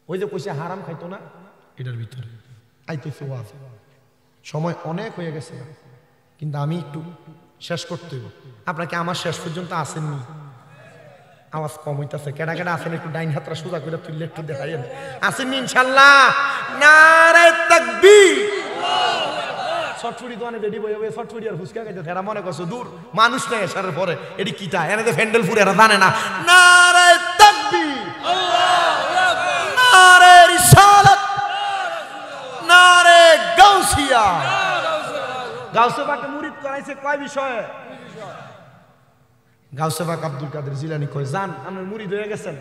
ওই যে কইছে হারাম খাইতো না, এটার ভিতরে আইতেছে ওয়াজ। সময় অনেক হয়ে গেছে, কিন্তু আমি একটু শেষ করতে হইব। আপনাকে আমার শেষ পর্যন্ত আসেননি, আওয়াজ কম হইতাছে। কেডা কেডা আছেন একটু ডাইন হাতটা সোজা করে তুললে একটু দেখাইয়েন। আসেননি ইনশাআল্লাহ? নারে তাকবীর। ছটফুড়ি দোকানে রেডি বই হবে, ছটফুড়ি আর ফুচকা খাইতে এরা মনে করছে দূর মানুষ নেই এসারের পরে এটি কিটা এনে ফ্যান্ডেল ফুরে এরা জানে না। নারে তাকবীর, নারে রিসালাত, নারে গাউসিয়া। গাউসে পাকে মুরিদ করাইছে কয় বিষয়ে? গাউসে পাক আব্দুল কাদের জিলানী কয় জান আপনার মুরিদ হয়ে গেছেন।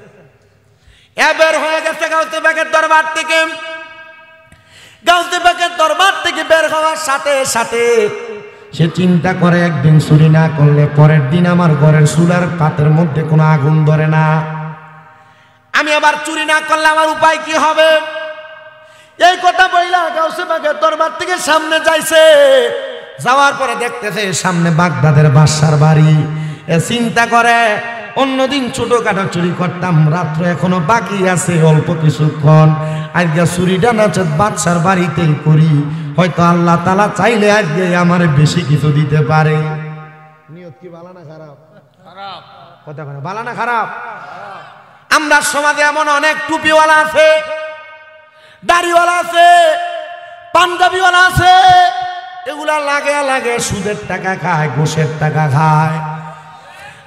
এবার হয়ে গেছে গাউসে পাকের দরবার থেকে। গাউসে পাকের দরবার থেকে বের হওয়ার সাথে সাথে সে চিন্তা করে একদিন চুরি না করলে পরের দিন আমার ঘরের চুলার পাতের মধ্যে কোনো আগুন ধরে না। আমি আবার চুরি না করলে আমার উপায় কি হবে? এই কথা বইলা গাউসে পাকের দরবার থেকে সামনে যাইছে। যাওয়ার পরে দেখতেছে সামনে বাগদাদের বাদশার বাড়ি। এ চিন্তা করে অন্যদিন ছোটখাটো চুরি করতাম, রাত্র এখনো বাকি আছে অল্প কিছুক্ষণ, আজকে চুরিটা নচেত বাদশার বাড়িতেই করি, হয়তো আল্লাহ তাআলা চাইলে আজকে আমার বেশি কিছু দিতে পারে। নিয়ত কি ভালো না খারাপ? খারাপ। কথা বলে ভালো না খারাপ? আমরা সমাজে এমন অনেক টুপিওয়ালা আছে, দাড়িওয়ালা আছে, পাঞ্জাবিওয়ালা আছে, এগুলা লাগে লাগে সুদের টাকা খায়, ঘুষের টাকা খায়।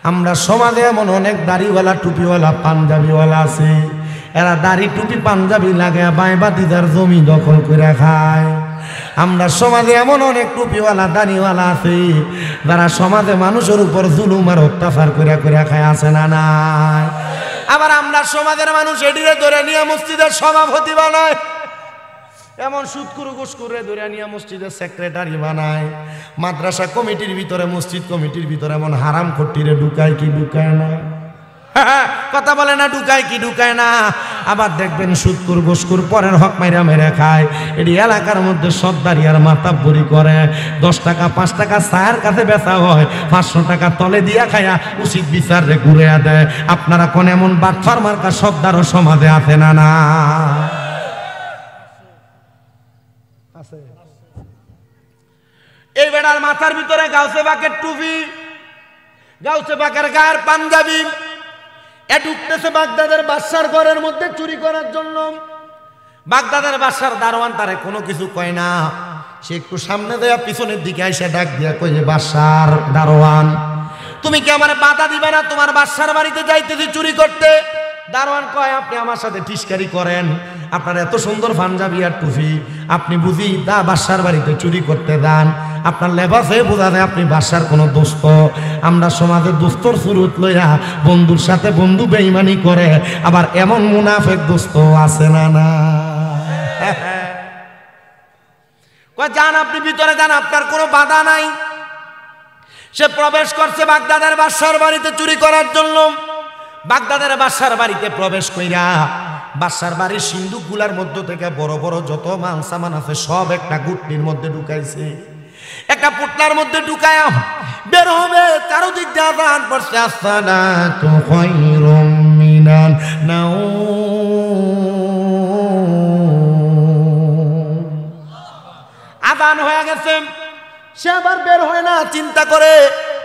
আমরা সমাজে এমন অনেক দাড়িওয়ালা, টুপিওয়ালা, পাঞ্জাবিওয়ালা আছে, এরা দাড়ি টুপি পাঞ্জাবি লাগে বাইবাতিদার জমি দখল করে খায়। আমরা সমাজে এমন অনেক টুপিওয়ালা, দাড়িওয়ালা আছে, যারা সমাজে মানুষের উপর জুলুম আর অত্যাচার করে করে খায়, আছে না নাই? আবার আমরা সমাজের মানুষ এডিরে ধরে নিয়ে মসজিদের সভাপতি বানায়, এমন সুদকুরু ঘুষকুরে ধরে নিয়ে মসজিদের সেক্রেটারি বানায়। মাদ্রাসা কমিটির ভিতরে, মসজিদ কমিটির ভিতরে এমন হারাম খট্টিরে ঢুকায় কি ঢুকায় না? কথা বলে না, ঢুকায় কি ঢুকায় না? আবার দেখবেন সুদকুর ঘুষকুর পরের হক মাইরা মেরে খায়। এটি এলাকার মধ্যে সর্দারি আর মাতাব্বরি করে। 10 টাকা 5 টাকা চায়ের কাছে বেচা হয়, 500 টাকা তলে দিয়া খায়া উচিত বিচার রে ঘুরে দেয়। আপনারা কোন এমন বাটফার মার্কা সর্দারও সমাজে আছে না? না আছে। এই বেড়ার মাথার ভিতরে গাউসে বাকের টুপি, গাউসে বাকের গায়ের পাঞ্জাবি, এ ঢুকতেছে বাগদাদের বাদশার ঘরের মধ্যে চুরি করার জন্য। বাগদাদের বাদশার দারোয়ান তারে কোনো কিছু কয় না, সে একটু সামনে দেয়া পিছনের দিকে এসে ডাক দিয়া কয় যে বাদশার দারোয়ান, তুমি কি আমার বাধা দিবে না? তোমার বাদশার বাড়িতে যাইতেছি চুরি করতে। দারোয়ান কয় আপনি আমার সাথে টিস্কারি করেন, আপনার এত সুন্দর পাঞ্জাবি আর টুপি, আপনি বুঝি দা বাদশার বাড়িতে চুরি করতে যান? আপনার লেবাসে বোঝা যায় আপনি বাদশার কোনো দোস্ত। আমরা সমাজে দোস্তর সুরত লইয়া বন্ধুর সাথে বন্ধু বেঈমানি করে, আবার এমন মুনাফেক দোস্ত আছে না? না কয় যান, আপনি ভিতরে যান, আপনার কোনো বাধা নাই। সে প্রবেশ করছে বাগদাদের বাদশার বাড়িতে চুরি করার জন্য। বাগদাদের বাদশার বাড়িতে প্রবেশ কইরা বাদশার বাড়ির সিন্ধুকগুলার মধ্য থেকে বড় বড় যত মাল সামান আছে সব একটা গুটনির মধ্যে ঢুকাইছে, একটা পুটলার মধ্যে ঢুকায়া বের হবে। চারদিক দিয়ে আযান পড়ছে, আসসালাতু খায়রুম মিনান নাওম। আযান হয়ে গেছে, সে আবার বের হয় না, চিন্তা করে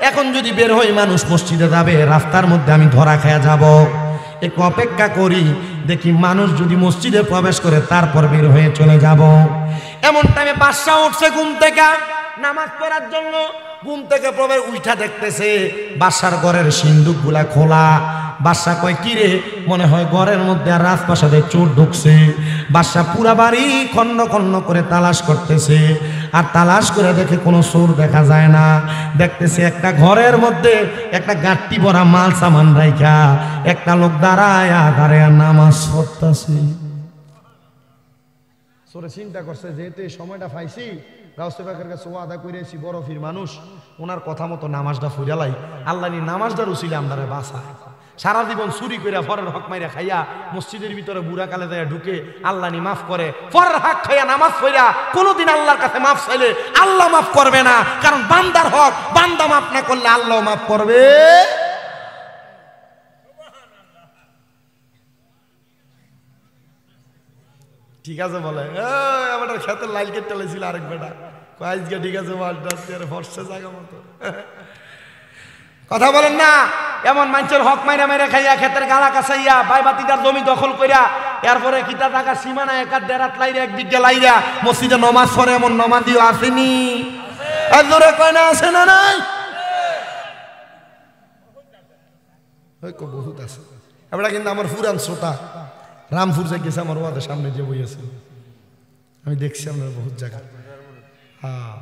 এখন যদি বের হই মানুষ মসজিদে যাবে, রাস্তার মধ্যে আমি ধরা খেয়ে যাব, একটু অপেক্ষা করি, দেখি মানুষ যদি মসজিদে প্রবেশ করে তারপর বের হয়ে চলে যাব। এমন টাইমে বাদশা উঠছে ঘুম থেকে নামাজ পড়ার জন্য। ঘুম থেকে প্রবেশ উঠা দেখতেছে বাদশার ঘরের সিন্দুকগুলা খোলা। বাদশা কয় কি রে, মনে হয় ঘরের মধ্যে আর রাজপ্রাসাদে চোর ঢুকছে। বাদশা পুরা বাড়ি খন্ড খন্ড করে তালাশ করতেছে, আর তালাশ করে দেখে কোনো চোর দেখা যায় না। দেখতেছে একটা ঘরের মধ্যে একটা গাঁট্টি ভরা মাল সামান রাইখা একটা লোক দাঁড়ায়া দাঁড়ায়া নামাজ পড়তেছে। চোরে চিন্তা করছে যেহেতু এই সময়টা পাইছি, গাউসে পাকের কাছে ওয়াদা করেছি বরফির মানুষ, ওনার কথা মতো নামাজটা ফুরালাই, আল্লাহ নি নামাজটা রুছিলে আমদারে বাসা। সারা জীবন চুরি করে ফরের হক মাইরা খাইয়া মসজিদের ভিতরে বুড়া কালে যায় ঢুকে আল্লাহ নি মাফ করে, ফরের হক খাইয়া নামাজ পড়া কোনোদিন আল্লাহর কাছে মাফ চাইলে আল্লাহ মাফ করবে না, কারণ বান্দার হক বান্দা মাফ না করলে আল্লাহ মাফ করবে। ঠিক আছে বলে আমার খেতের লাইল কেটে ছিল আরেক বেটা আজকে ঠিক আছে ফর্সে জায়গা মতো কথা বলেন না। এমন মানুষের হক মাইরা মাইরা খাইয়া খেতের গালা কাছাইয়া বাইবাতিদার জমি দখল কইরা এরপরে কিতা টাকা সীমানা একার দেড়াত লাইরা এক বিঘা লাইরা মসজিদে নমাজ পড়ে, এমন নমাজিও আসেনি? জোরে কয় না আছে না নাই? বহুত আছে। এবার কিন্তু আমার ফুরান শ্রোতা রামপুর যে গেছে আমার ওয়াদের সামনে যে বই আছে, আমি দেখছি আপনার বহুত জায়গা। হ্যাঁ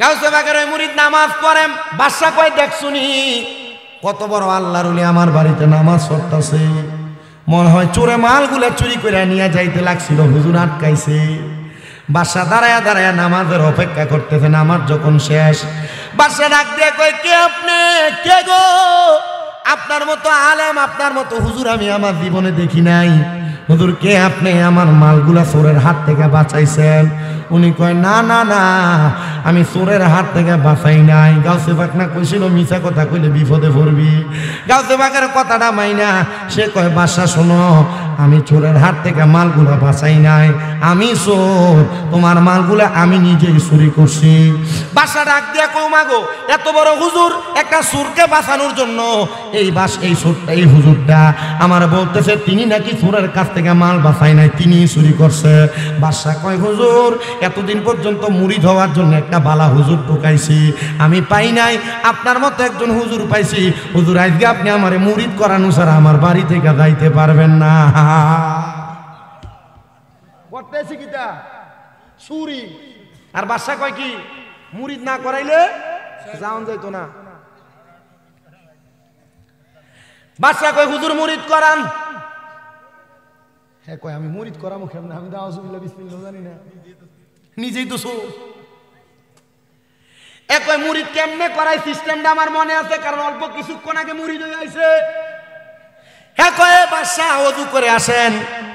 গাউসে বাগের ওই মুরিদ নামাজ পড়ে, বাদশা কয় দেখ শুনি কত বড় আল্লাহর ওলি আমার বাড়িতে নামাজ পড়তেছে, মনে হয় চোরে মালগুলা চুরি করে নিয়ে যাইতে লাগছিল, হুজুর আটকাইছে। বাদশা দাঁড়ায়া দাঁড়ায়া নামাজের অপেক্ষা করতেছে, নামাজ যখন শেষ বাদশা ডাক দিয়ে কয় কে আপনি, কে গো? আপনার মতো আলেম আপনার মতো হুজুর আমি আমার জীবনে দেখি নাই। হুজুর কে আপনি আমার মালগুলা চোরের হাত থেকে বাঁচাইছেন? উনি কয় না না না, আমি চোরের হাত থেকে বাঁচাই নাই। গাউসে পাক না কইছিল মিছা কথা কইলে বিপদে পড়বি। গাউসে পাকের কথাটা মাইনা সে কয় বাদশা শোনো, আমি চোরের হাত থেকে মালগুলা বাঁচাই নাই, আমি চোর, তোমার মালগুলা আমি নিজেই চুরি করছি। বাদশা ডাক দিয়া কও মাগো, এত বড় হুজুর একটা চোরকে বাঁচানোর জন্য এই হুজুরটা আমার বলতেছে তিনি নাকি চোরের কাছ থেকে মাল বাঁচাই নাই, তিনি চুরি করছে। বাদশা কয় হুজুর এতদিন পর্যন্ত মুরিদ হওয়ার জন্য একটা বালা হুজুর ঢুকাইছি, আমি পাই নাই, আপনার মতো একজন হুজুর পাইছি। হুজুর আজকে আপনি আমারে মুরিদ করানো ছাড়া আমার বাড়ি থেকে যাইতে পারবেন না। করতেছি কিটা চুরি। আর বাদশা কয় কি মুরিদ না করাইলে যাওন যাইতো না। বাদশা কয় হুজুর মুরিদ করান। হ্যাঁ কয় আমি মুরিদ করামো কেমনে, আমি তো আউযুবিল্লাহ বিসমিল্লাহ জানি না, নিজেই তো চোর। কয় মুরিদ কেমনে করাই সিস্টেমটা আমার মনে আছে, কারণ অল্প কিছুক্ষণ আগে মুরিদ হয়ে আইছে। হ্যাঁ কয় বাদশা ওযু করে আসেন।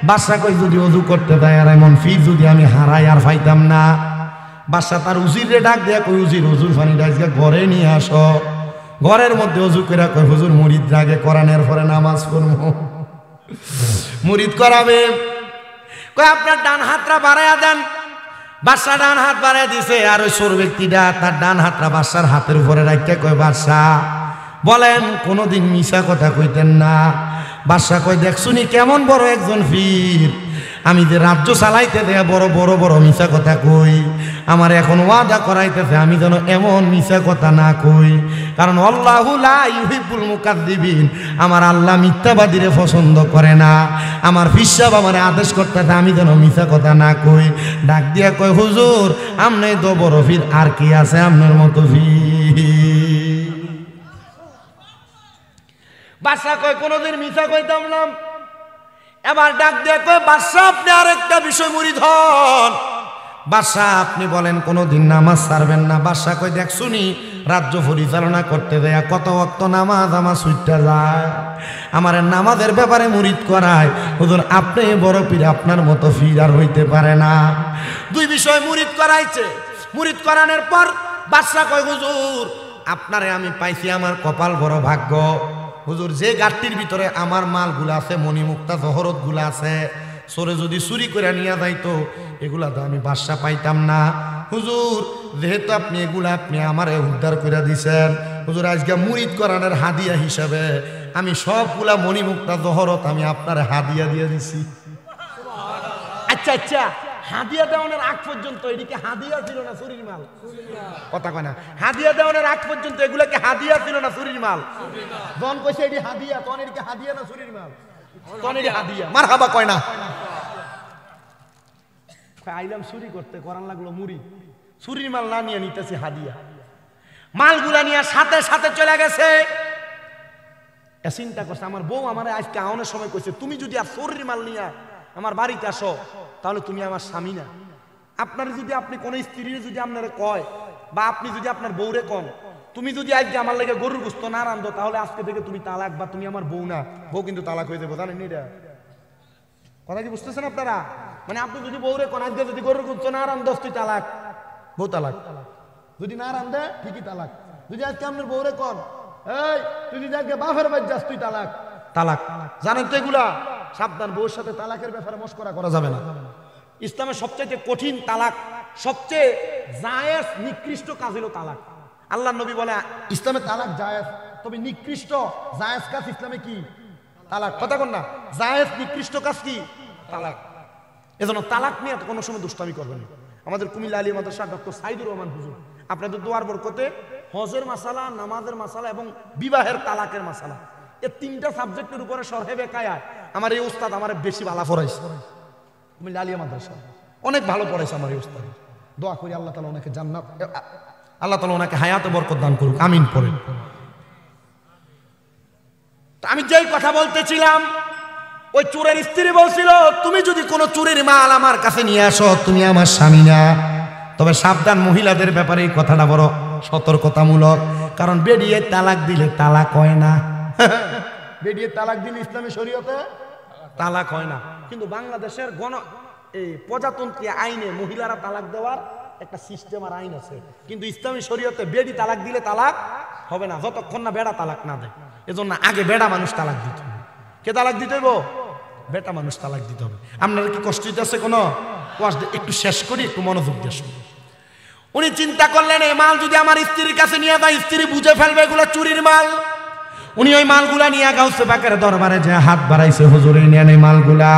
বাদশা কয় যদি ওযু করতে দেয় আর এমন ফি যদি আমি হারাই আর পাইতাম না। বাদশা তার উজিরে ডাক দেয়া কই উজির হুজুর পানিটা আজকে ঘরে নিয়ে আসো। ঘরের মধ্যে ওযু করে কয় হুজুর মুরিদ আগে কোরআনের পরে নামাজ পড়বো। মুরিদ করাবে। কয় আপনার ডান হাতটা বাড়াইয়া দেন। বাদশা ডান হাত বাড়াইয়া দিছে, আর ওই চোর ব্যক্তিটা তার ডান হাতটা বাদশার হাতের উপরে রাখতে কয় বাদশা বলেন কোনোদিন মিছা কথা কইতেন না। বাদশা কয় দেখছুনি কেমন বড় একজন পীর, আমি যে রাজ্য চালাইতে দেয়া বড় বড় বড় মিছা কথা কই, আমার এখন ওয়াদা করাইতেছে আমি যেন এমন মিছা কথা না কই, কারণ আল্লাহু লা ইউহিব্বুল মুকাদ্দিবিন, আমার আল্লাহ মিথ্যাবাদীরে পছন্দ করে না। আমার পীর সাহেব আমারে আদেশ করতেছে আমি যেন মিছা কথা না কই। ডাক দিয়া কয় হুজুর আমনে তো বড় পীর, আর কি আছে আপনার মতো পীর? বাদশা কয় কোনোদিন মিছা কইতাম না। এবার ডাক দিয়ে কয় বাদশা আপনি আরেকটা বিষয় মুরিদ হন। বাদশা আপনি বলেন কোনোদিন নামাজ ছাড়বেন না। বাদশা কয় দেখছুনি রাজ্য পরিচালনা করতে দেয়া কত ওয়াক্ত নামাজ আমার ছুটতে যায়, আমার নামাজের ব্যাপারে মুরিদ করায়। হুজুর আপনি বড় পীর, আপনার মতো পীর আর হইতে পারে না। দুই বিষয় মুরিদ করাইছে। মুরিদ করানোর পর বাদশা কয় হুজুর আপনারে আমি পাইছি, আমার কপাল বড় ভাগ্য। হুজুর যে গাড়ির ভিতরে আমার মালগুলা আছে, মণিমুক্তা জহরত গুলা আছে, চোরে যদি চুরি করে নিয়ে যাইতো এগুলা তো আমি বাদশা পাইতাম না। হুজুর যেহেতু আপনি এগুলা আপনি আমারে উদ্ধার করে দিছেন, হুজুর আজকে মুরিদ করানোর হাদিয়া হিসাবে আমি সবগুলা মণিমুক্তা জহরত আমি আপনার হাদিয়া দিয়ে দিছি। আচ্ছা আচ্ছা, হাদিয়া দেওয়ানোর আগ পর্যন্ত এদিকে হাদিয়া ছিল না চুরির মাল? কথা কয় না, হাদিয়া দেওয়ানোর আগ পর্যন্ত এগুলাকে হাদিয়া ছিল না চুরির মাল? জন কইছে এটি হাদিয়া, তখন এদিকে হাদিয়া না চুরির মাল? তখন এটি হাদিয়া। মারহাবা কয় না। আইলাম চুরি করতে, করান লাগলো মুড়ি, চুরির মাল না নিয়ে নিতেছি হাদিয়া। মালগুলা নিয়ে সাথে সাথে চলে গেছে। চিন্তা করছে আমার বউ আমার আজকে আওনের সময় কইছে তুমি যদি আর চুরির মাল নিয়ে আমার বাড়িতে আসো তাহলে তুমি আমার স্বামী না। আপনার যদি আপনি কোন স্ত্রীর যদি আপনার কয় বা আপনি যদি আপনার বউরে কন তুমি যদি আজকে আমার লাগে গরুর গোশত না রান্ধো তাহলে আজকে থেকে তুমি তালাক, বা তুমি আমার বউ না, বউ কিন্তু তালাক হয়ে যাবো। জানেন এটা কথা কি বুঝতেছেন আপনারা? মানে আপনি যদি বউরে কন আজকে যদি গরুর গোশত না রান্ধো তুই তালাক, বউ তালাক, যদি না রান্ধে ঠিকই তালাক। যদি আজকে আপনার বউরে কন এই তুই যদি আজকে বাপের বাড়ি যাস তুই তালাক, তালাক। জানেন তো এগুলা? সাবধান, বউর সাথে তালাকের ব্যাপারে মশকরা করা যাবে না। ইসলামের সবচেয়ে কঠিন তালাক, সবচেয়ে জায়েজ নিকৃষ্ট কাজ হলো তালাক। আল্লাহ নবী বলে ইসলামে তালাক জায়েজ, তবে নিকৃষ্ট জায়েজ কাজ ইসলামে কি? তালাক। কথা কোন না? জায়েজ নিকৃষ্ট কাজ কি? তালাক। এজন্য তালাক নিয়ে কোনো সময় দুষ্টামি করবেন না। আমাদের কুমিল্লা আলী মাদ্রাসা ডক্টর সাইদুর রহমান হুজুর আপনাদের দোয়ার বরকতে হজের মাসালা, নামাজের মাসালা এবং বিবাহের তালাকের মাসালা, এই তিনটা সাবজেক্টের উপরে শরহে বেকায়া আমার এই উস্তাদ আমার বেশি ভালো পড়াইছে। কুমিল্লা আলী মাদ্রাসা অনেক ভালো পড়াইছে আমার এই উস্তাদ। দোয়া করি আল্লাহ তাআলা ওনাকে জান্নাত, আল্লাহ তাআলা ওনাকে হায়াতে বরকত দান করুক, আমিন পড়েন। আমি যেই কথা বলতেছিলাম, ওই চোরের স্ত্রী বলছিল তুমি যদি কোনো চুরির মাল আমার কাছে নিয়ে আসো তুমি আমার স্বামী না। তবে সাবধান, মহিলাদের ব্যাপারে এই কথাটা বড় সতর্কতামূলক, কারণ বেডিয়ে তালাক দিলে তালাক হয় না। বেডিয়ে তালাক দিলে ইসলামী শরীয়তে তালাক হয় না। কিন্তু বাংলাদেশের এই প্রজাতন্ত্রী আইনে মহিলারা তালাক দেওয়ার একটা সিস্টেম আর আইন আছে, কিন্তু ইসলামী শরীয়তে বেডি তালাক দিলে তালাক হবে না যতক্ষণ না বেড়া তালাক না দেয়। এজন্য আগে বেড়া মানুষ তালাক দিতে হবে। কে তালাক দিতে হইব? বেটা মানুষ তালাক দিতে হবে। আপনার কি কষ্ট হইতেছে কোনো? একটু শেষ করি, একটু মনোযোগ দিয়ে শুনুন। উনি চিন্তা করলেন এই মাল যদি আমার স্ত্রীর কাছে নিয়ে যায়, স্ত্রী বুঝে ফেলবে এগুলো চুরির মাল। উনি ওই মালগুলা নিয়ে গাউসে পাকের দরবারে যে হাত বাড়াইছে, হুজুর এই নেন এই মালগুলা।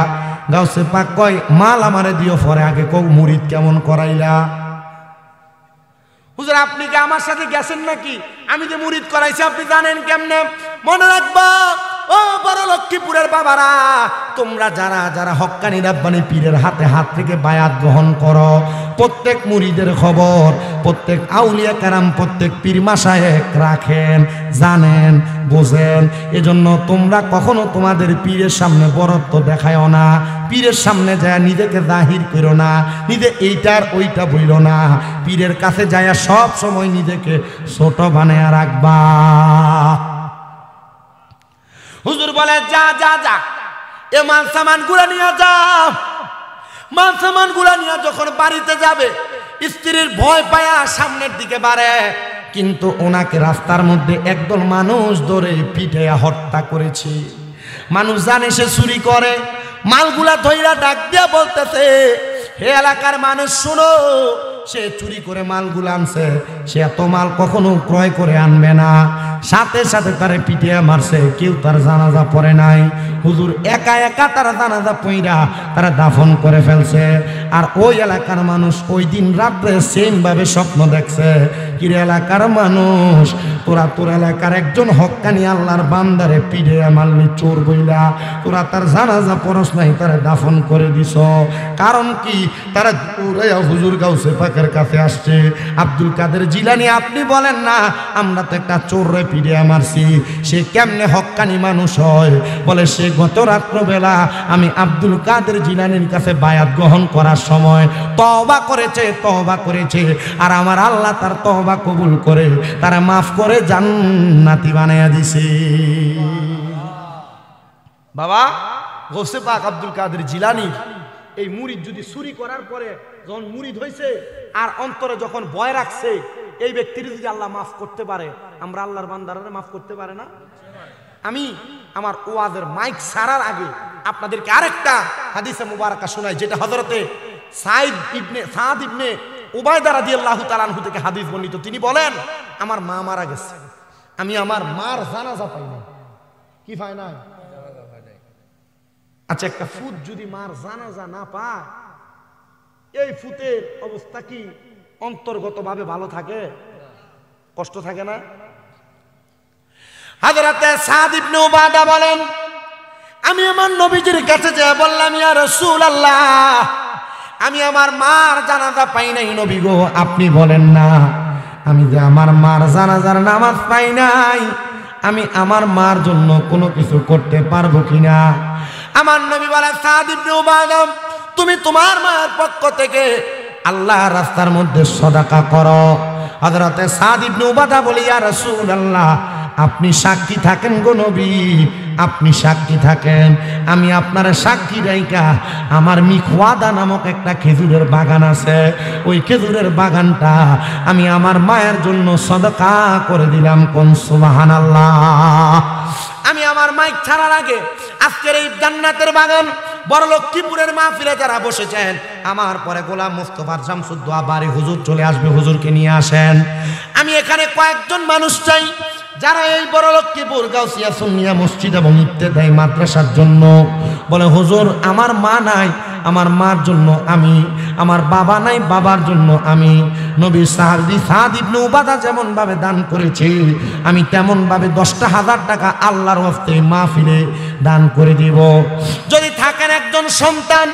গাউসে পাক কয় মাল আমারে দিও, পরে আগে কও মুরিদ কেমন করাইলা। হুজুর আপনি কি আমার সাথে গেছেন নাকি? আমি যে মুরিদ করাইছি আপনি জানেন কেমনে? মনে রাখবা ও বড় লক্ষ্মীপুরের বাবারা, তোমরা যারা যারা হক্কানি রাব্বানি পীরের হাতে হাত থেকে বায়াত গ্রহণ করো, প্রত্যেক মুরিদের খবর প্রত্যেক আউলিয়া কারাম প্রত্যেক পীর মাশায়েখ রাখেন, জানেন, বোঝেন। এজন্য তোমরা কখনো তোমাদের পীরের সামনে বরত্ব দেখায়ও না, পীরের সামনে যায় নিজেকে জাহির করো না, নিজে এইটার ওইটা বইলো না। পীরের কাছে যায় সব সময় নিজেকে ছোট বানায় রাখবা। হুজুর বলে যা যা যা, এ মাল সামান গুলা নিয়ে যাও। মাল সামান গুলা নিয়ে যখন বাড়িতে যাবে, স্ত্রীর ভয় পায়া সামনের দিকে বাড়ে, কিন্তু ওনাকে রাস্তার মধ্যে একদল মানুষ ধরে পিঠে হত্যা করেছে। মানুষ জানে সে চুরি করে, মালগুলা ধইরা ডাক দিয়া বলতেছে হে এলাকার মানুষ শুনো, সে চুরি করে মালগুলা আনছে, সে এত মাল কখনো ক্রয় করে আনবে না। সাথে সাথে তারে পিটিয়ে মারছে, কেউ তার জানাজা পড়ে নাই। হুজুর একা একা তারা জানাজা পইরা তারা দাফন করে ফেলছে। আর ওই এলাকার মানুষ ওই দিন রাত্রে সেম ভাবে স্বপ্ন দেখছে, কিরে এলাকার মানুষ, তোরা তোর এলাকার একজন হক্কানি আল্লাহর বান্দারে পিঠে মারলি চোর বইলা, তোরা তার জানাজা পরশ নাই, তারা দাফন করে দিছ। কারণ কি? তারা হুজুর গাউসে পাকের কাছে আসছে। আব্দুল কাদের জিলানী আপনি বলেন না আমরা তো একটা চোররে পিঠে মারছি, সে কেমনে হক্কানি মানুষ হয়? বলে সে গত রাত্রবেলা আমি আব্দুল কাদের জিলানীর কাছে বায়াত গ্রহণ করার সময় তওবা করেছে, আর আমার আল্লাহ তার তওবা কবুল করে তারা মাফ করে জান্নাতি বানায়া দিছে। বাবা গৌসে পাক আব্দুল কাদের জিলানী এই মুরিদ যদি চুরি করার পরে যখন মুরিদ হয়েছে আর অন্তরে যখন ভয় রাখছে, এই ব্যক্তির যদি আল্লাহ মাফ করতে পারে, আমরা আল্লাহর বান্দারা মাফ করতে পারে না? আমি আমার ওয়াজের মাইক ছাড়ার আগে আপনাদেরকে আরেকটা হাদিসে মুবারাকা শোনাই, যেটা হযরতে সাদ ইবনে উবায়দা রাদিয়াল্লাহু তাআলা আনহু থেকে হাদিস বর্ণিত। তিনি বলেন আমার মা মারা গেছে, আমি আমার মার জানাজা পাই না। কি পাই না? আচ্ছা একটা ফুত যদি মার জানাজা না পায়, এই ফুতের অবস্থা কি অন্তর্গতভাবে ভালো থাকে? কষ্ট থাকে না? হযরতে সাদ ইবনে উবাদা বলেন আমি আমার নবীজির কাছে যা বললাম, ইয়া রাসূলুল্লাহ আমি আমার মার জানাজা পাই নাই নবী গো। আপনি বলেন না আমি যে আমার মার জানাজার নামাজ পাই নাই, আমি আমার মার জন্য কোনো কিছু করতে পারবো কিনা? আমার নবী বলে সাদ ইবনে উবাদা তুমি তোমার মার পক্ষ থেকে আল্লাহর রাস্তার মধ্যে সদাকা করো। হযরতে সাদ ইবনে উবাদা বলে ইয়া রাসূলুল্লাহ আপনি সাক্ষী থাকেন গো নবী, আপনি সাক্ষী থাকেন। আমি আপনার সাক্ষী রাইকা আমার মিখওয়াদা নামক একটা খেজুরের বাগান আছে, ওই খেজুরের বাগানটা আমি আমার মায়ের জন্য সদকা করে দিলাম। কোন সুবহানাল্লাহ। আমি আমার মাইক ছাড়ার আগে আজকের এই জান্নাতের বাগান বড় লক্ষ্মীপুরের মাহফিলে যারা বসেছেন, আমার পরে গোলাম মুস্তাফা শামসুদ্দোয়া বাড়ি হুজুর চলে আসবে, হুজুরকে নিয়ে আসেন। আমি এখানে কয়েকজন মানুষ চাই যারা এই বড় লক্ষ্মীপুর গাউসিয়া সুন্নিয়া মসজিদ এবং ইত্তেদায়ী মাদ্রাসার জন্য বলে হুজুর আমার মা নাই, আমার মার জন্য আমি, আমার বাবা নাই, বাবার জন্য আমি। নবী সাহাবী সাদ ইবনে উবাদা যেমন ভাবে দান করেছে, আমি তেমন ভাবে 10,000 টাকা আল্লাহর ওয়াস্তে মাহফিলে দান করে দিব। যদি থাকেন একজন সন্তান